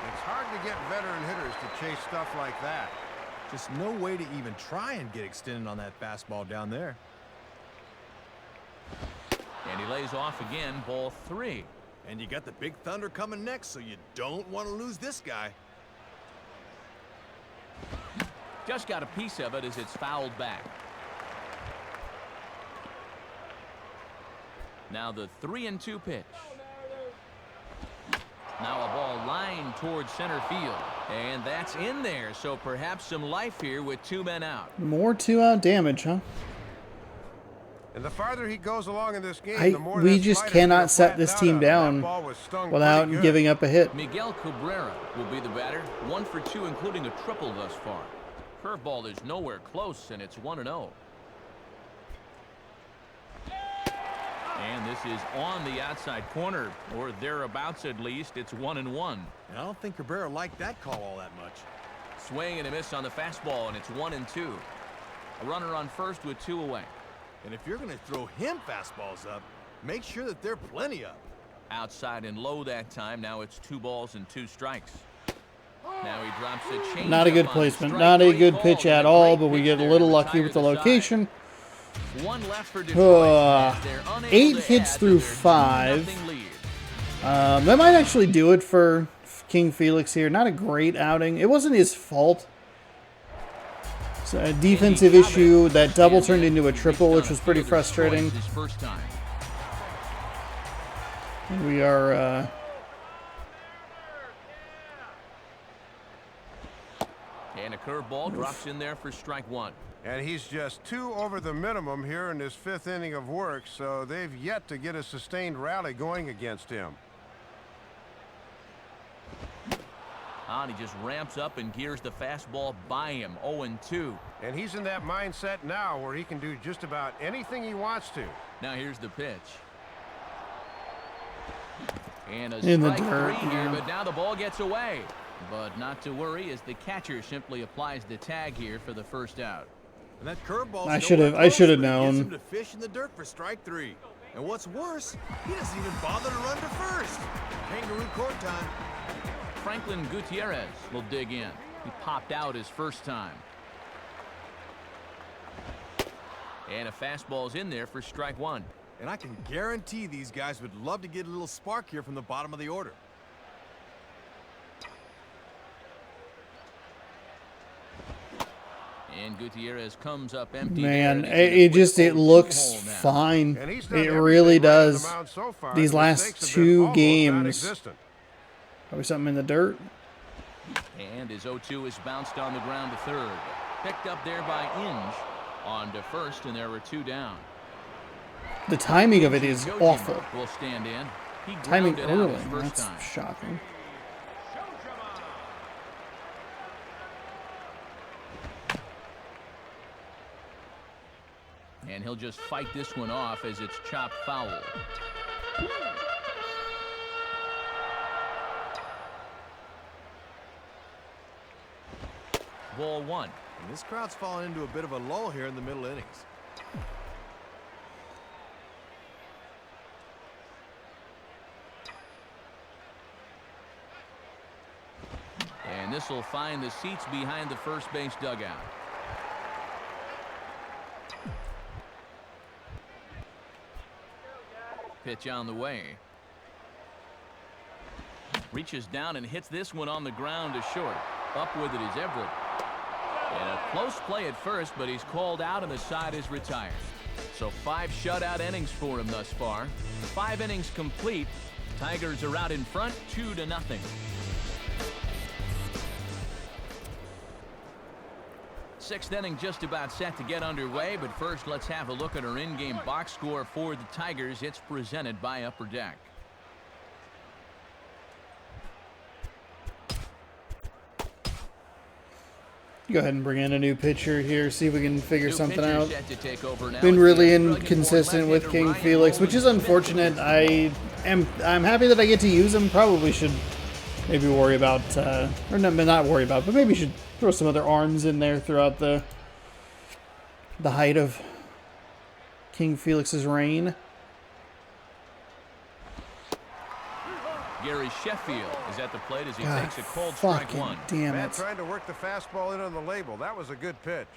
It's hard to get veteran hitters to chase stuff like that. Just no way to even try and get extended on that fastball down there. And he lays off again, ball 3. And you got the big thunder coming next, so you don't want to lose this guy. Just got a piece of it as it's fouled back. Now the 3-2 pitch. Now a ball lined towards center field. And that's in there, so perhaps some life here with 2 men out. More 2-out damage, huh? And the farther he goes along in this game, the more We that just slider's cannot gonna set flatten this out team on him. That down ball was stung without pretty good. giving up a hit. Miguel Cabrera will be the batter. 1 for 2, including a triple thus far. Curveball is nowhere close, and it's 1-0. And this is on the outside corner, or thereabouts at least. It's 1-1. And I don't think Cabrera liked that call all that much. Swing and a miss on the fastball, and it's 1-2. A runner on first with 2 away. And if you're going to throw him fastballs up, make sure that they're plenty up. Outside and low that time. Now it's 2 balls and 2 strikes. Now he drops a change. Not a good placement. Not a good pitch at all, but we get a little lucky with the location. 1 left for Detroit. 8 hits through 5. That might actually do it for King Felix here. Not a great outing. It wasn't his fault. It's a defensive issue. That double turned into a triple, which was pretty frustrating. We are... And a curveball drops in there for strike one. And he's just 2 over the minimum here in his 5th inning of work, so they've yet to get a sustained rally going against him. And he just ramps up and gears the fastball by him. 0-2. And he's in that mindset now where he can do just about anything he wants to. Now here's the pitch. And a In the strike dirt, 3 here, yeah. but now the ball gets away. But not to worry, as the catcher simply applies the tag here for the first out. And that curveball. I should have known. Gets him to fish in the dirt for strike 3. And what's worse, he doesn't even bother to run to first. Kangaroo court time. Franklin Gutierrez will dig in. He popped out his first time. And a fastball's in there for strike 1. And I can guarantee these guys would love to get a little spark here from the bottom of the order. And Gutierrez comes up empty. Man, there, and he's in a it quick looks 2-hole now. fine. And he's done It everything really right on the does. mound so far. These The last mistakes have been 2 almost games. non-existent. Probably something in the dirt. And his 0-2 is bounced on the ground to third. Picked up there by Inge on to first, and there were 2 down. The timing of it is Yojiman awful. will stand in. He Timing grounded out early. his first That's time. shocking. And he'll just fight this one off as it's chopped foul. Ball 1. And this crowd's fallen into a bit of a lull here in the middle innings. And this will find the seats behind the first base dugout. Pitch on the way. Reaches down and hits this one on the ground to short. Up with it is Everett. And a close play at first, but he's called out and the side is retired. So 5 shutout innings for him thus far. 5 innings complete. Tigers are out in front 2-0. Sixth inning just about set to get underway, but first let's have a look at our in-game box score for the Tigers. It's presented by Upper Deck. Go ahead and bring in a new pitcher here, see if we can figure New something pitcher out. set to take over now. Been It's really the Australian-born inconsistent with left-hander King Ryan Felix, which Bowman. is unfortunate. I'm happy that I get to use him. Probably should maybe worry about, or not worry about, but maybe should throw some other arms in there throughout the height of King Felix's reign. Gary Sheffield is at the plate as he God, takes a cold strike fucking 1. damn Man it. trying to work the fastball in on the label. That was a good pitch.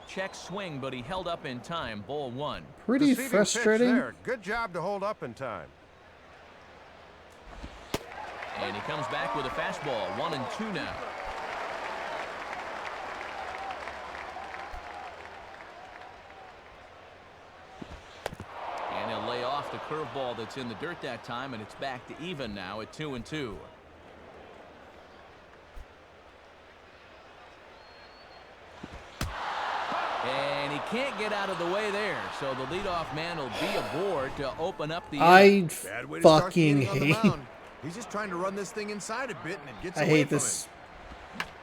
Check swing, but he held up in time. Ball 1. Pretty Deceiving pitch frustrating. there. Good job to hold up in time. And he comes back with a fastball. 1-2 now. And he'll lay off the curveball that's in the dirt that time, and it's back to even now at 2-2. And he can't get out of the way there, so the leadoff man will be aboard to open up the inning. Bad way to start the inning on the hate. mound. He's just trying to run this thing inside a bit, and it gets I away hate from this. him.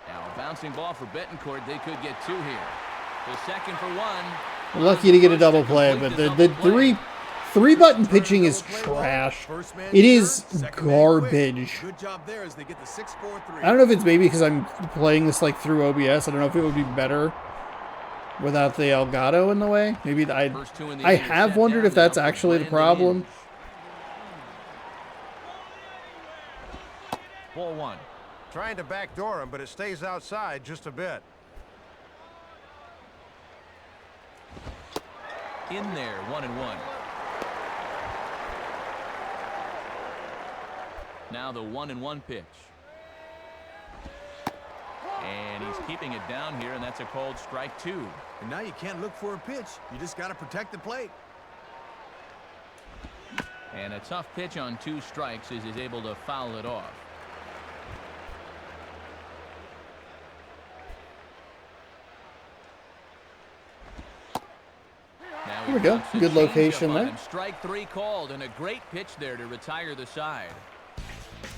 Now a bouncing ball for Betancourt. They could get 2 here. The second for 1. Lucky to get a double play, but the three-button pitching is trash. First man It is third, second man quick. garbage. Good job there as they get the 6-4-3. I don't know if it's maybe because I'm playing this like through OBS. I don't know if it would be better without the Elgato in the way. Maybe First 2 in the I inning are have set wondered down if that's now for actually the Brandon problem. Inge. Ball 1. Trying to backdoor him, but it stays outside just a bit. In there, 1-1. Now the 1-1 pitch. And he's keeping it down here, and that's a called strike 2. And now you can't look for a pitch. You just got to protect the plate. And a tough pitch on 2 strikes as he's able to foul it off. Now Here we go. wants a Good changeup location on there. him. Strike 3 called, and a great pitch there to retire the side.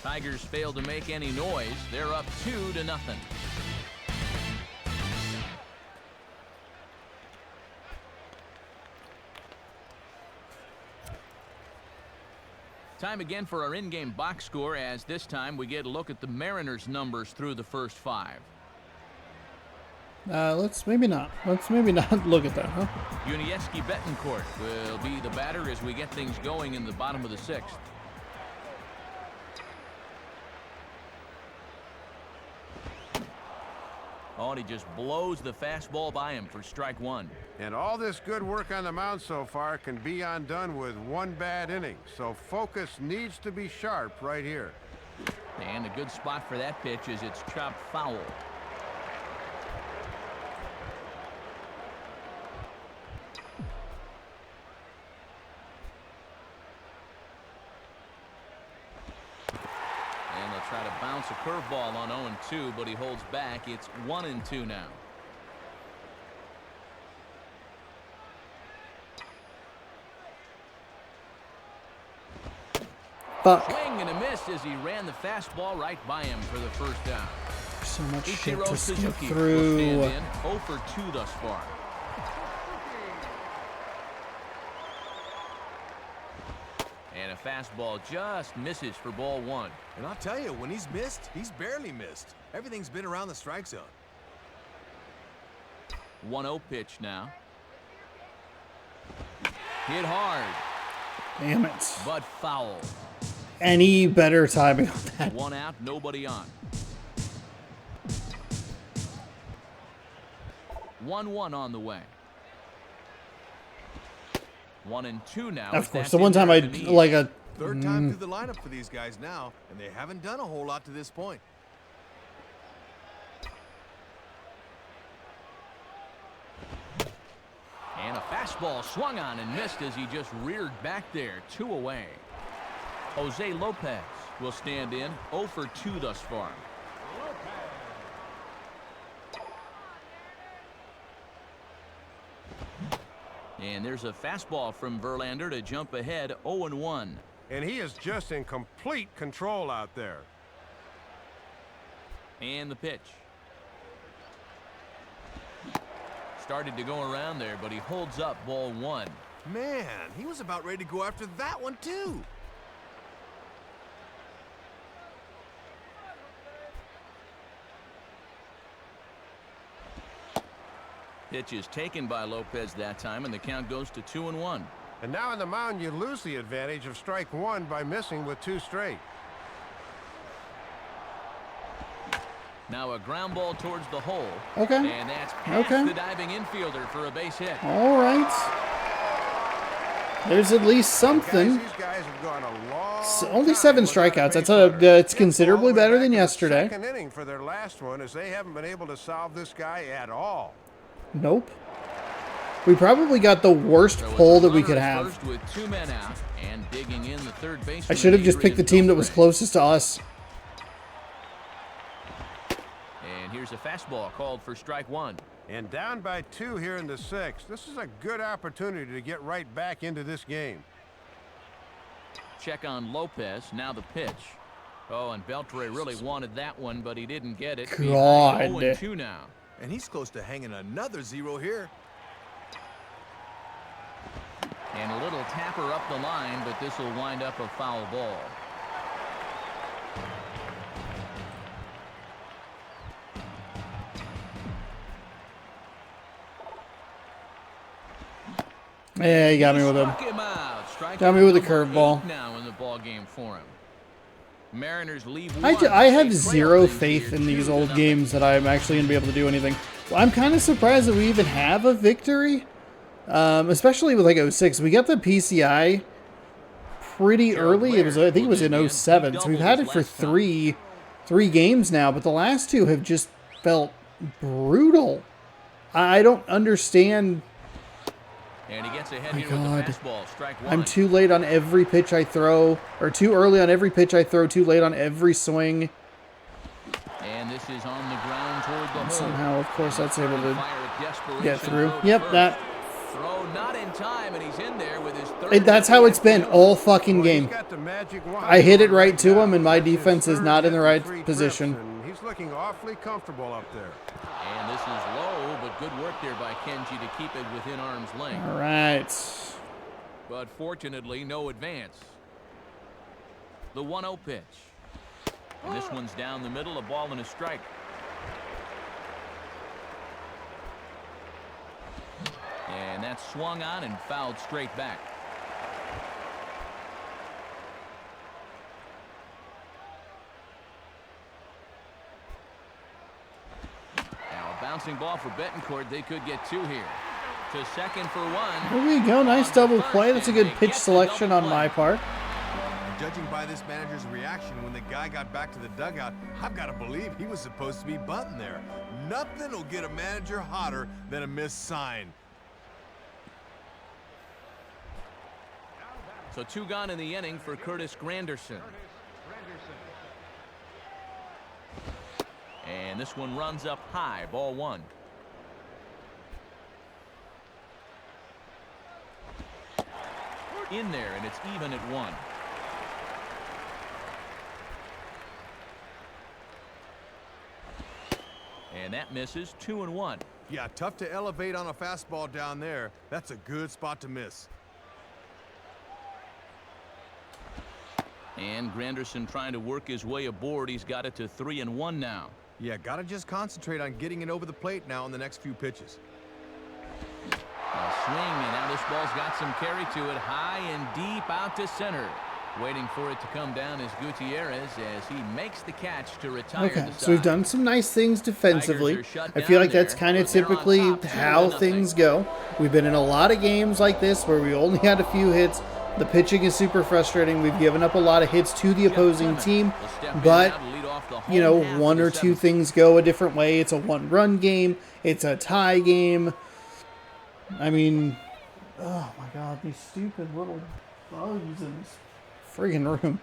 Tigers failed to make any noise. They're up 2-0. Time again for our in-game box score, as this time we get a look at the Mariners' numbers through the first 5. Let's maybe not look at that, huh? Unieski Betancourt will be the batter as we get things going in the bottom of the 6th. Oh, and he just blows the fastball by him for strike 1. And all this good work on the mound so far can be undone with one bad inning. So focus needs to be sharp right here. And a good spot for that pitch is it's chopped foul. And they'll try to bounce a curveball on 0-2, but he holds back. It's 1-2 now. Fuck. Swing and a miss as he ran the fastball right by him for the first down. So much shit Ichiro to skip Suzuki will through. stand in 0 for 2 thus far. And a fastball just misses for ball 1. And I'll tell you, when he's missed, he's barely missed. Everything's been around the strike zone. 1-0 pitch now. Hit hard, Damn it. but foul. Any better timing on that? 1 out, nobody on. 1-1 on the way. 1-2 now. Of course, the one time I like a Third time through the lineup for these guys now, and they haven't done a whole lot to this point. And a fastball swung on and missed as he just reared back there. 2 away. Jose Lopez will stand in 0 for 2 thus far. And there's a fastball from Verlander to jump ahead 0-1. And he is just in complete control out there. And the pitch. Started to go around there, but he holds up ball 1. Man, he was about ready to go after that one, too. Pitch is taken by Lopez that time, and the count goes to 2-1. And now on the mound, you lose the advantage of strike 1 by missing with 2 straight. Now a ground ball towards the hole. Okay. And that's past Okay. the diving infielder for a base hit. All right. There's at least something. Guys, these guys have gone a long Only time 7 without a strikeouts. base That's runner. it's Hit considerably all the way better back than to the yesterday. Second inning for their last one, as they haven't been able to solve this guy at all. Nope. We probably got the worst So it's pull a that we runner could at have. first with 2 men out and digging in the third baseman. I should have just picked the team that was closest to us. And here's a fastball called for strike 1. And down by 2 here in the 6th. This is a good opportunity to get right back into this game. Check on Lopez. Now the pitch. Oh, and Beltre really wanted that one, but he didn't get it. God. 0-2 now. And he's close to hanging another 0 here. And a little tapper up the line, but this will wind up a foul ball. Yeah, he got me with him. Struck him out. Strike Got me with a number curveball. 8 now in the ball game for him. Mariners leave I 1. have They zero trail things faith here in these 2-0. old games that I'm actually going to be able to do anything. Well, I'm kind of surprised that we even have a victory, especially with like 06. We got the PCI pretty early. It was, I think it was in 07. So we've had it for three games now, but the last 2 have just felt brutal. I don't understand. And he gets ahead My here with the God. fastball. Strike 1. I'm too late on every pitch I throw, or too early on every pitch I throw, too late on every swing. And this is on the ground toward the hole. Somehow, of course, that's able to Fire a desperation get through. throw to Yep, first. that Throw not in time, and he's in there with his third. That's how it's been all fucking Well, he's game. got the magic wand I hit it going right to now. him, and my That's his defense is third not in the hit right 3 position. trips, and he's looking awfully comfortable up there. And this is low, but good work there by Kenji to keep it within arm's length. All right. But fortunately, no advance. The 1-0 pitch. And this one's down the middle, a ball and a strike. And that's swung on and fouled straight back. Now a bouncing ball for Betancourt. They could get 2 here. To second for 1. Here we go. Nice double play. That's a good pitch selection on my part. Judging by this manager's reaction when the guy got back to the dugout, I've got to believe he was supposed to be bunting there. Nothing will get a manager hotter than a missed sign. So 2 gone in the inning for Curtis Granderson. And this one runs up high, ball 1. In there, and it's even at 1. And that misses. 2-1. Yeah, tough to elevate on a fastball down there. That's a good spot to miss. And Granderson trying to work his way aboard. He's got it to 3-1 now. Yeah, got to just concentrate on getting it over the plate now in the next few pitches. A swing, and now this ball's got some carry to it. High and deep out to center. Waiting for it to come down is Gutierrez as he makes the catch to retire. Okay, the so we've side. done some nice things defensively. Tigers are shut I feel like down that's there, kind of but they're on typically top, how 2-0. things go. We've been in a lot of games like this where we only had a few hits. The pitching is super frustrating. We've given up a lot of hits to the opposing team, Will step in but now to lead off the you know, home half one of or the two 7th. things go a different way. It's a one-run game. It's a tie game. I mean, oh my God, these stupid little bugs in this friggin' room.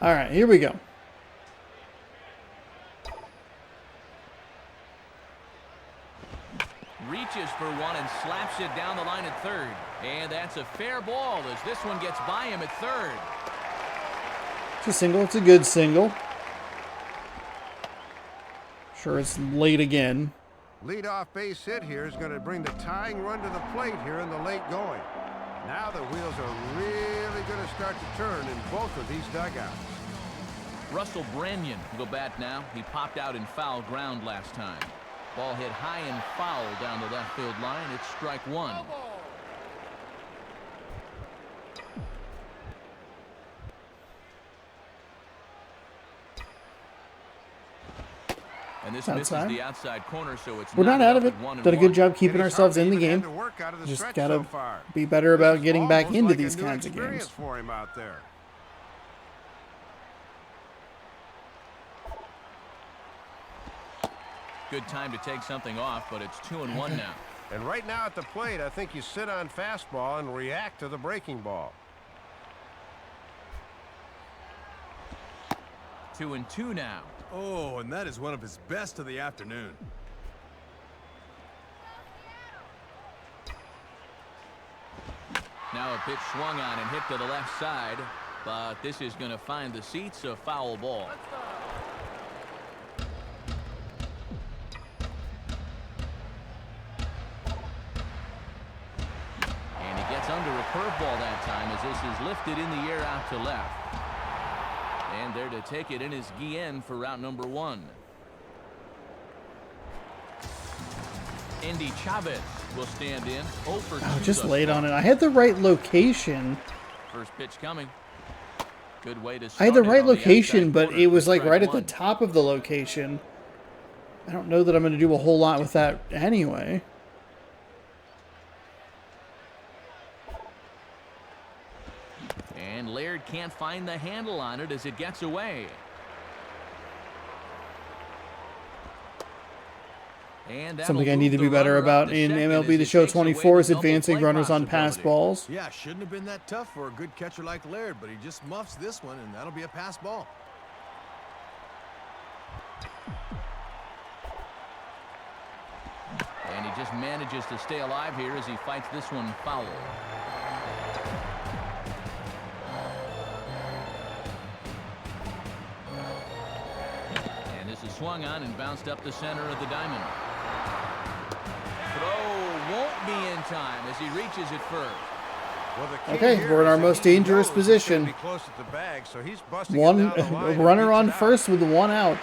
All right, here we go. Reaches for one and slaps it down the line at third. And that's a fair ball as this one gets by him at third. It's a single. It's a good single. Sure, it's late again. Leadoff base hit here is going to bring the tying run to the plate here in the late going. Now the wheels are really going to start to turn in both of these dugouts. Russell Branyan will go bat now. He popped out in foul ground last time. Ball hit high and foul down the left field line. It's strike 1. And this misses Outside. the outside corner, so it's We're not out of it. up at 1-1. Done a good job keeping And he's ourselves hardly in the even had game. to work out of the Just stretch gotta so far. be better about This is getting back almost into like a these new kinds of experience games. for him out there. Good time to take something off, but it's 2-1 now. And right now at the plate, I think you sit on fastball and react to the breaking ball. 2-2 now. Oh, and that is one of his best of the afternoon. Now a pitch swung on and hit to the left side, but this is going to find the seats, a foul ball. And he gets under a curveball that time as this is lifted in the air out to left. And there to take it in is Guillen for route number 1. Andy Chavez will stand in. 0 for 2 Oh, just thus laid far. on it. I had the right location. First pitch coming. Good way to I start had the it right on the location, outside but corner it was for like strike right at the 1. top of the location. I don't know that I'm going to do a whole lot with that anyway. And Laird can't find the handle on it as it gets away. And that'll Something I move need to the be better runner up about to in second MLB as The it Show takes away 24 is the double advancing play runners on pass possibility. balls. Yeah, shouldn't have been that tough for a good catcher like Laird, but he just muffs this one, and that'll be a pass ball. And he just manages to stay alive here as he fights this one foul. And this is swung on and bounced up the center of the diamond. Throw won't be in time as he reaches it first. Well, Okay, we're in our most dangerous position. Close at the bag, so he's busting One it down the line runner and on beats it first with the one out.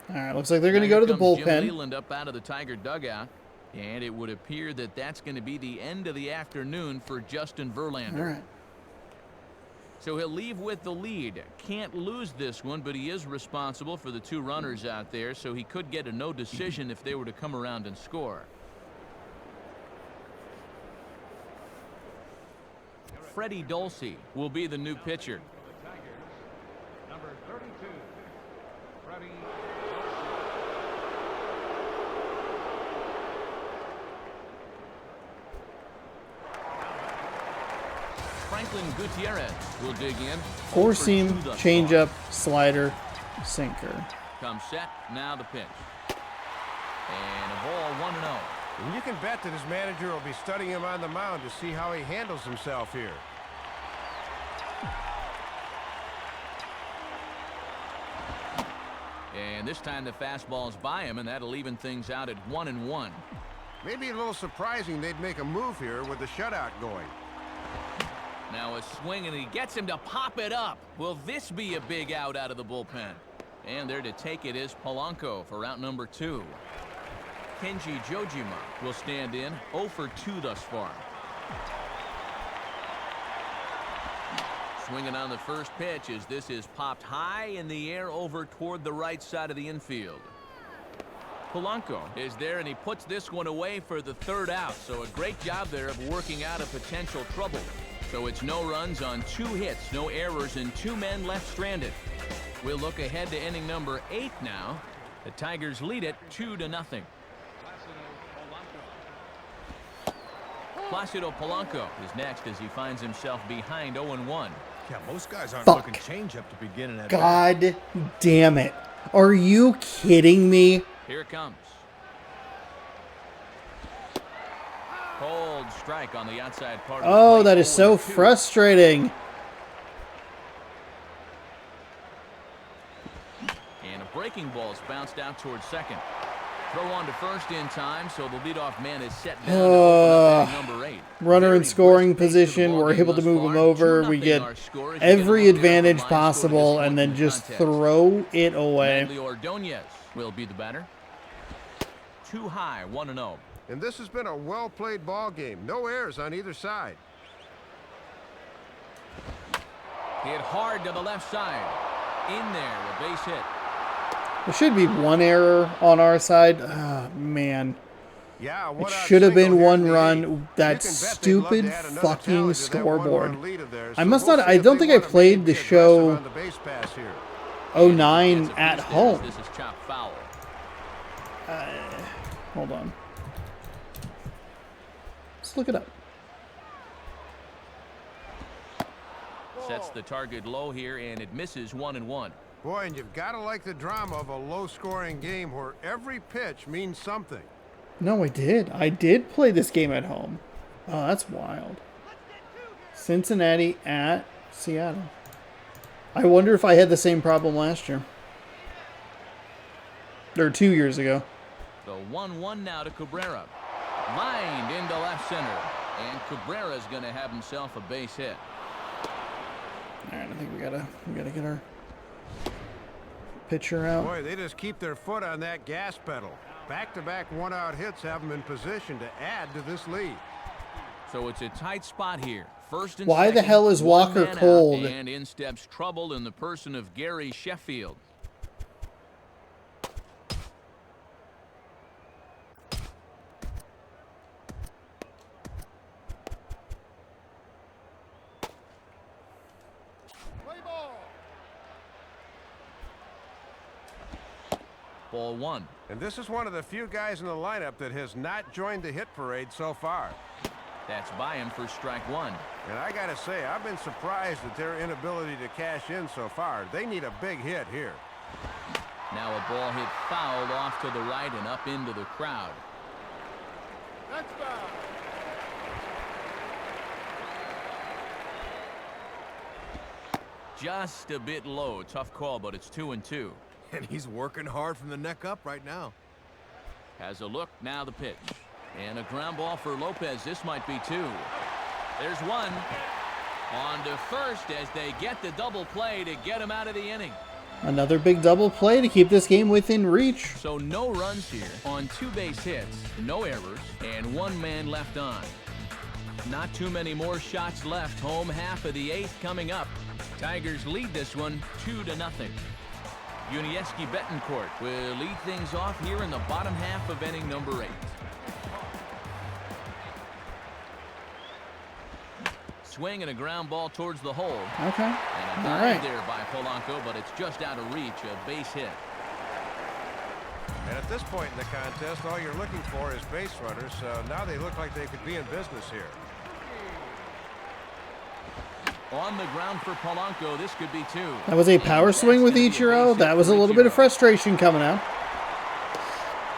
All right, looks like they're going to go to the Here comes Jim bullpen. Leland up out of the Tiger dugout, and it would appear that that's going to be the end of the afternoon for Justin Verlander. All right. So he'll leave with the lead. Can't lose this one, but he is responsible for the 2 runners out there, so he could get a no decision if they were to come around and score. Freddie Dulce will be the new pitcher. Number 32, Freddie. Franklin Gutierrez will dig in. Four 0 for seam, 2 thus changeup, slider, sinker. far. Comes set, now the pitch. And a ball 1-0. And you can bet that his manager will be studying him on the mound to see how he handles himself here. And this time the fastball's by him, and that'll even things out at 1-1. Maybe a little surprising they'd make a move here with the shutout going. Now a swing, and he gets him to pop it up. Will this be a big out of the bullpen? And there to take it is Polanco for out number 2. Kenji Jojima will stand in 0 for 2 thus far. Swinging on the first pitch as this is popped high in the air over toward the right side of the infield. Polanco is there, and he puts this one away for the 3rd out. So a great job there of working out of potential trouble. So it's no runs on 2 hits, no errors, and 2 men left stranded. We'll look ahead to inning number 8 now. The Tigers lead it 2-0. Placido Polanco is next as he finds himself behind 0-1. Yeah, most guys aren't Fuck. looking change up to begin at bat. God damn it. Are you kidding me? Here it comes. Cold strike on the outside part of the Oh, plate, that is so 0-2. frustrating. And a breaking ball is bounced out towards second. Throw on to first in time, so the leadoff man is set down to open up inning number 8. Runner in Very scoring brisk pace to the position. ball We're game able to thus move him far. over. 2-0 We get our score as you get a every look at the advantage line score at this possible point and in then the just contest. throw it away. Manly Ordonez will be the batter. Too high, 1-0. And this has been a well-played ball game. No errors on either side. Hit hard to the left side. In there, a base hit. There should be 1 error on our side. Oh, man. Yeah, It should have been 1 run. That stupid fucking scoreboard. I must not. I don't think I played the show 09 at home. This is chopped foul. Hold on. Let's look it up. Sets the target low here, and it misses 1-1. Boy, and you've got to like the drama of a low-scoring game where every pitch means something. No, I did. I did play this game at home. Oh, that's wild. Cincinnati at Seattle. I wonder if I had the same problem last year. Or 2 years ago. The 1-1 now to Cabrera. Lined into left center. And Cabrera's going to have himself a base hit. All right, I think we gotta get our pitcher out. Boy, they just keep their foot on that gas pedal. Back-to-back one-out hits have them in position to add to this lead. So it's a tight spot here. First and Why the second, hell is one Walker man out, cold? and in steps trouble in the person of Gary Sheffield. Ball 1. And this is one of the few guys in the lineup that has not joined the hit parade so far. That's by him for strike 1. And I got to say, I've been surprised at their inability to cash in so far. They need a big hit here. Now a ball hit foul off to the right and up into the crowd. That's foul. Just a bit low. Tough call, but it's 2-2. And he's working hard from the neck up right now. Has a look. Now the pitch. And a ground ball for Lopez. This might be two. There's one. On to first as they get the double play to get him out of the inning. Another big double play to keep this game within reach. So no runs here on 2 base hits, no errors, and 1 man left on. Not too many more shots left. Home half of the 8th coming up. Tigers lead this one 2-0. Unieski Betancourt will lead things off here in the bottom half of inning number 8. Swing and a ground ball towards the hole. Okay. And a dive there by Polanco, but it's just out of reach. A base hit. And at this point in the contest, all you're looking for is base runners. So now they look like they could be in business here. On the ground for Polanco. This could be 2. That was a power swing with Ichiro. That was a little bit of frustration coming out.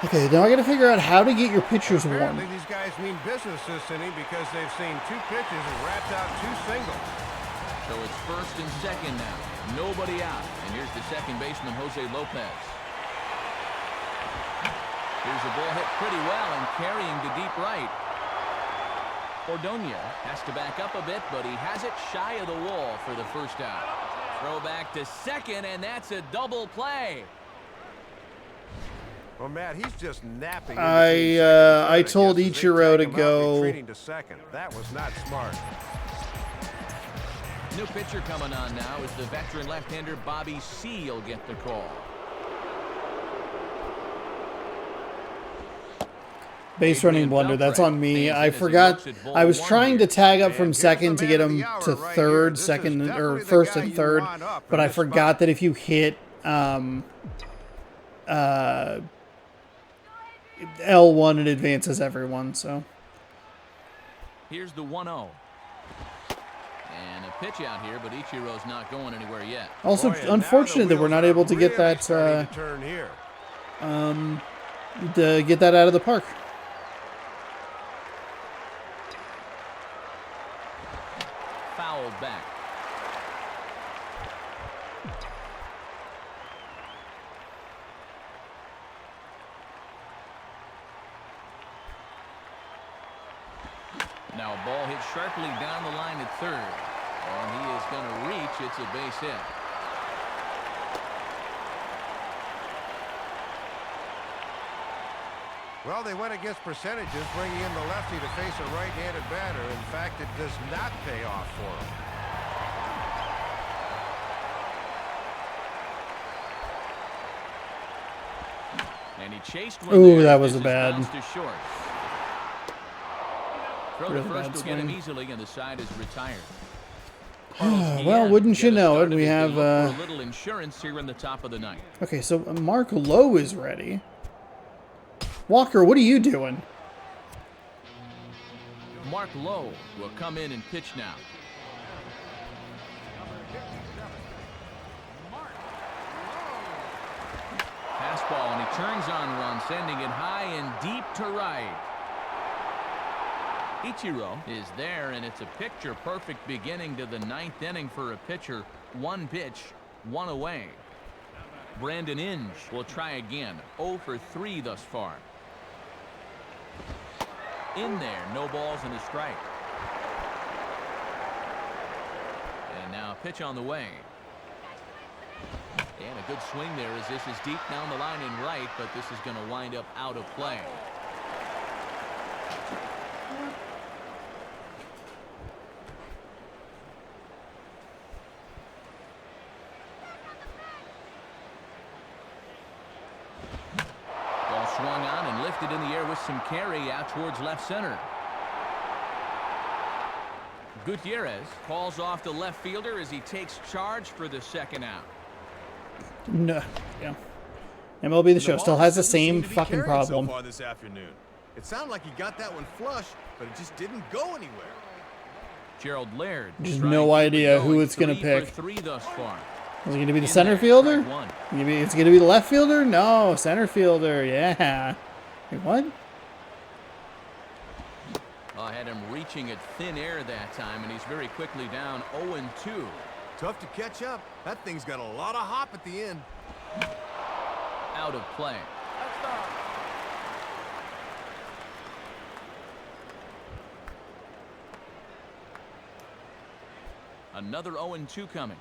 Okay, now I got to figure out how to get your pitchers warm. Apparently these guys mean business this inning because they've seen 2 pitches and wrapped out 2 singles. So it's first and second now. Nobody out. And here's the second baseman, Jose Lopez. Here's a ball hit pretty well and carrying to deep right. Ordonez has to back up a bit, but he has it shy of the wall for the first out. Throw back to second, and that's a double play. Well, Matt, he's just napping. I told Ichiro to go. To second. That was not smart. New pitcher coming on now is the veteran left-hander Bobby C. will get the call. Base running blunder. That's on me. I forgot. I was trying to tag up from second to get him to third, second, or first and third, but I forgot that if you hit L1, it advances everyone. So here's the 1-0. And a pitch out here, but Ichiro's not going anywhere yet. Also, unfortunate that we're not able to get that to get that out of the park. Fouled back. Now a ball hit sharply down the line at third. And he is going to reach. It's a base hit. Well, they went against percentages, bringing in the lefty to face a right-handed batter. In fact, it does not pay off for him. And he chased one. Ooh, that was a bad. Short. Throw Really to first bad will get him swing. easily, and the side is retired. Well, wouldn't you know it? We have a little insurance here in the top of the ninth. Okay, so Mark Lowe is ready. Walker, what are you doing? Mark Lowe will come in and pitch now. Fastball, and he turns on one, sending it high and deep to right. Ichiro is there, and it's a picture-perfect beginning to the 9th inning for a pitcher. 1 pitch, 1 away. Brandon Inge will try again. 0 for 3 thus far. In there, no balls and a strike. And now a pitch on the way. And a good swing there as this is deep down the line and right, but this is going to wind up out of play. Ball swung on and lifted in the air with some carry out towards left center. Gutierrez calls off the left fielder as he takes charge for the second out. No, yeah. MLB The Show still has the same fucking problem. So far this afternoon. It sounded like he got that one flush, but it just didn't go anywhere. Gerald Laird. Just no idea who it's going to 3 for pick. 3 thus far. Is it going to be the In center there, fielder? strike one. It's going to be the left fielder? No, center fielder. Yeah. Wait, what? I had him reaching at thin air that time, and he's very quickly down 0-2. Tough to catch up. That thing's got a lot of hop at the end. Out of play. That's foul. Another 0-2 coming.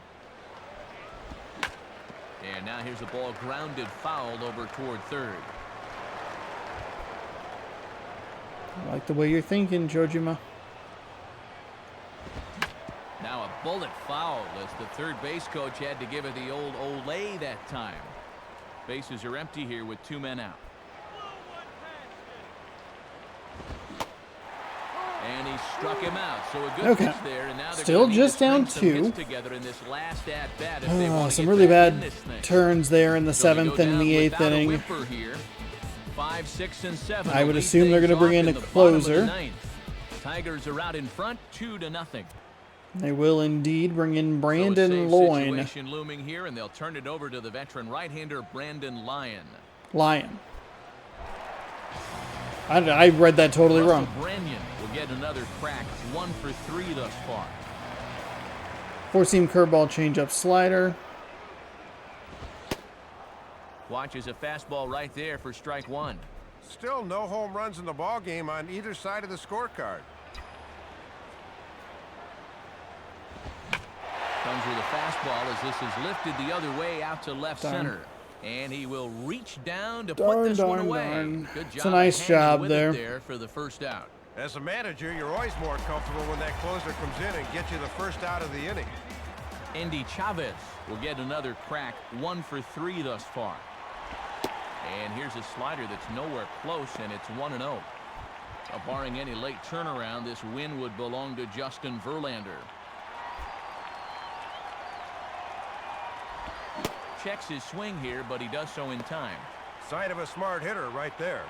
And now here's a ball grounded foul over toward third. I like the way you're thinking, Jojima. Now a bullet foul as the third base coach had to give it the old Olay that time. Bases are empty here with 2 men out. And he struck him out. So a good Okay. pitch there. And now they're Still gonna need to just down string some 2. hits together in this last at bat if they want to Some get really back in bad this thing. turns there in the So they go 7th and down the 8th without a inning. whipper here. 5, 6, and 7. I would Lead assume they're things gonna bring off in a the bottom of the closer. 9th. Tigers are out in front, 2-0. They will indeed bring in So a Brandon safe Loyne. situation looming here, and they'll turn it over to the veteran right-hander Brandon Lyon. Lion. I read that totally Russell wrong. Branyan will get another crack, 1 for 3 thus far. 4-seam curveball, changeup, slider. Watches a fastball right there for strike 1. Still no home runs in the ball game on either side of the scorecard. Comes with a fastball as this is lifted the other way out to left Darn. center. And he will reach down to Darn, put this one darn, away. darn. Good job. It's a nice hanging job with there. it there for the first out. As a manager, you're always more comfortable when that closer comes in and gets you the first out of the inning. Andy Chavez will get another crack, 1 for 3 thus far. And here's a slider that's nowhere close, and it's 1-0. Barring any late turnaround, this win would belong to Justin Verlander. Checks his swing here, but he does so in time. Sign of a smart hitter right there.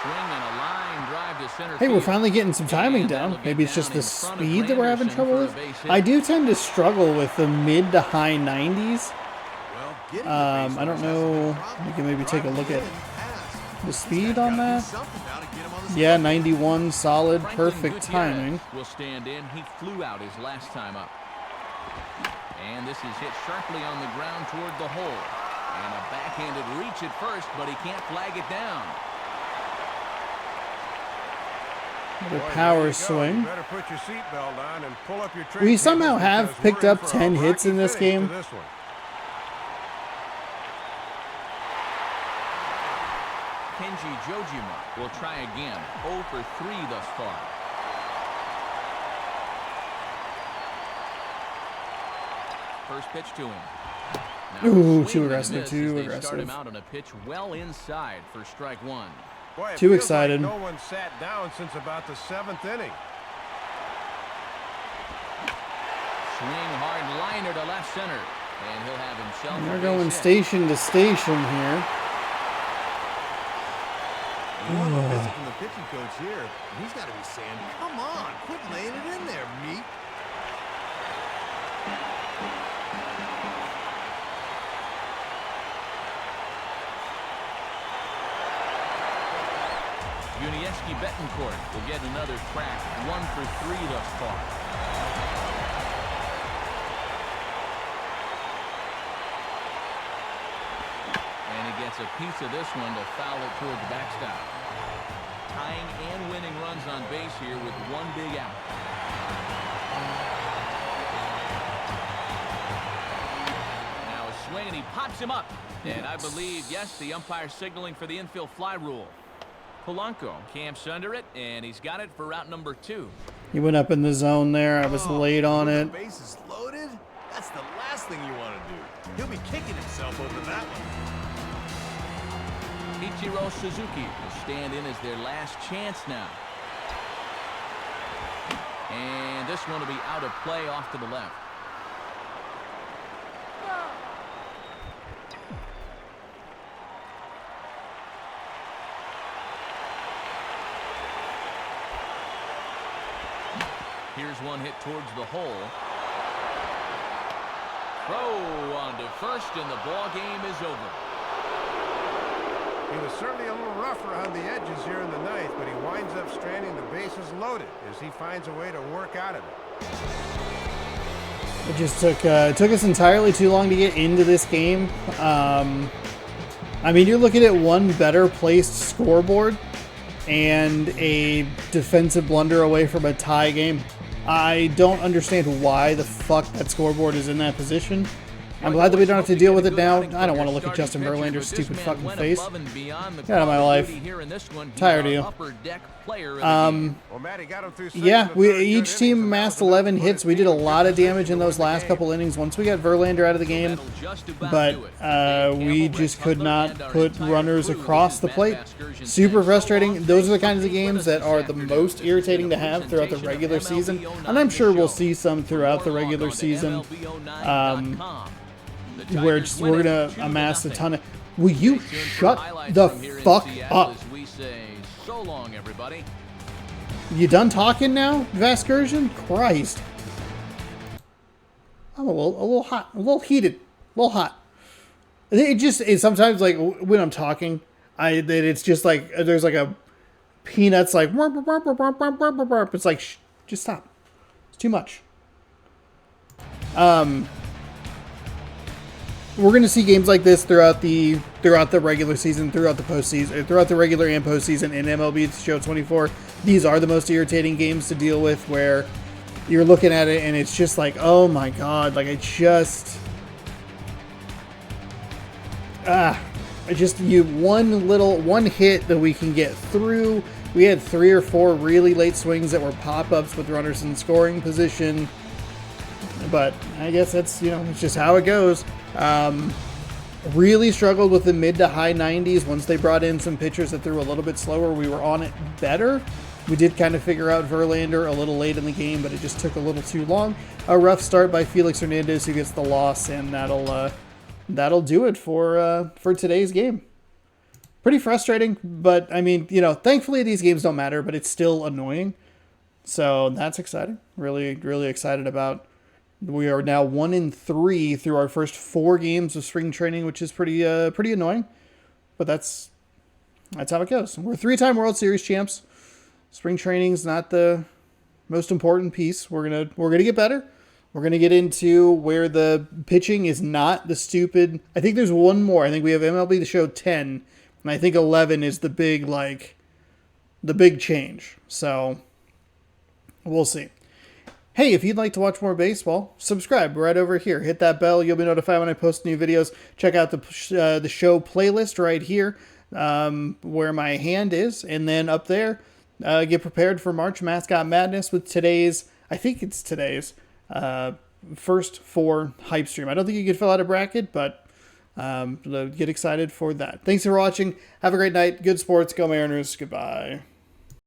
Swing and a line drive to center Hey, we're field. finally getting some timing And down. that'll Maybe get it's just down the in front of speed that we're having Granderson trouble for a with. base hit. I do tend to struggle with the mid to high 90s. Well, getting the I base don't runners know. hasn't been a problem. We can maybe take a look at Driving in past. the He's speed on gotta do that. something now to get him on the Yeah, score. 91, solid, Franklin perfect Gutierrez timing. will stand in. He flew out his last time up. And this is hit sharply on the ground toward the hole. And a backhanded reach at first, but he can't flag it down. Another Boy, there power you go. swing. You better put your seatbelt on and pull up your trade We somehow tables have because picked we're in up for a 10 hits rocky in this finish to game. this one. Kenji Jojima will try again. 0 for 3 thus far. First pitch to him. Now Ooh, a swing too and a aggressive, miss too as they aggressive. Start him out on a pitch well inside for strike 1. Boy, it Too feels excited. Like no one sat down since about the 7th inning. Swing hard liner to left center. And he'll have himself They're a going base hit. station to station here. What a visit from the pitching coach here. And he's got to be saying, come on, quit laying it in there, meat. Yunieski Betancourt will get another crack. 1 for 3 thus far. And he gets a piece of this one to foul it toward the backstop. Tying and winning runs on base here with 1 big out. Now a swing and he pops him up. And I believe, yes, the umpire signaling for the infield fly rule. Polanco camps under it, and he's got it for route number 2. He went up in the zone there. I was late on when it. The base is loaded. That's the last thing you want to do. He'll be kicking himself over that one. Ichiro Suzuki will stand in as their last chance now. And this one will be out of play off to the left. Here's one hit towards the hole. Throw on to first, and the ball game is over. He was certainly a little rough around the edges here in the ninth, but he winds up stranding the bases loaded as he finds a way to work out of it. It just took us entirely too long to get into this game. I mean, you're looking at one better placed scoreboard and a defensive blunder away from a tie game. I don't understand why the fuck that scoreboard is in that position. I'm glad that we don't have to deal with it now. I don't want to look at Justin Verlander's stupid fucking face. Get out of my life. Tired of you. Yeah, each team amassed 11 hits. We did a lot of damage in those last couple innings once we got Verlander out of the game, but we just could not put runners across the plate. Super frustrating. Those are the kinds of games that are the most irritating to have throughout the regular season, and I'm sure we'll see some throughout the regular season. Where we're going to amass a ton of... Will you shut the fuck up? So long, everybody. You done talking now, Vasgersian? Christ. I'm a little hot, a little heated, a little hot. It's sometimes like when I'm talking, it's just like there's like a peanuts like it's like just stop. It's too much. We're going to see games like this throughout the regular season, throughout the postseason, throughout the regular and postseason in MLB Show 24. These are the most irritating games to deal with, where you're looking at it and it's just like, oh my god, like one hit that we can get through. We had 3 or 4 really late swings that were pop-ups with runners in scoring position. But I guess that's, it's just how it goes. Really struggled with the mid to high 90s. Once they brought in some pitchers that threw a little bit slower, we were on it better. We did kind of figure out Verlander a little late in the game, but it just took a little too long. A rough start by Felix Hernandez, who gets the loss, and that'll do it for today's game. Pretty frustrating, but I mean, thankfully these games don't matter, but it's still annoying. So that's exciting. Really, really excited about. We are now 1-3 through our first 4 games of spring training, which is pretty annoying, but that's how it goes. We're 3-time World Series champs. Spring training's not the most important piece. We're gonna get better. We're gonna get into where the pitching is not the stupid. I think there's one more. I think we have MLB The Show 10, and I think 11 is the big change. So we'll see. Hey, if you'd like to watch more baseball, subscribe right over here. Hit that bell. You'll be notified when I post new videos. Check out the show playlist right here where my hand is. And then up there, get prepared for March Mascot Madness with today's first 4 hype stream. I don't think you could fill out a bracket, but get excited for that. Thanks for watching. Have a great night. Good sports. Go Mariners. Goodbye.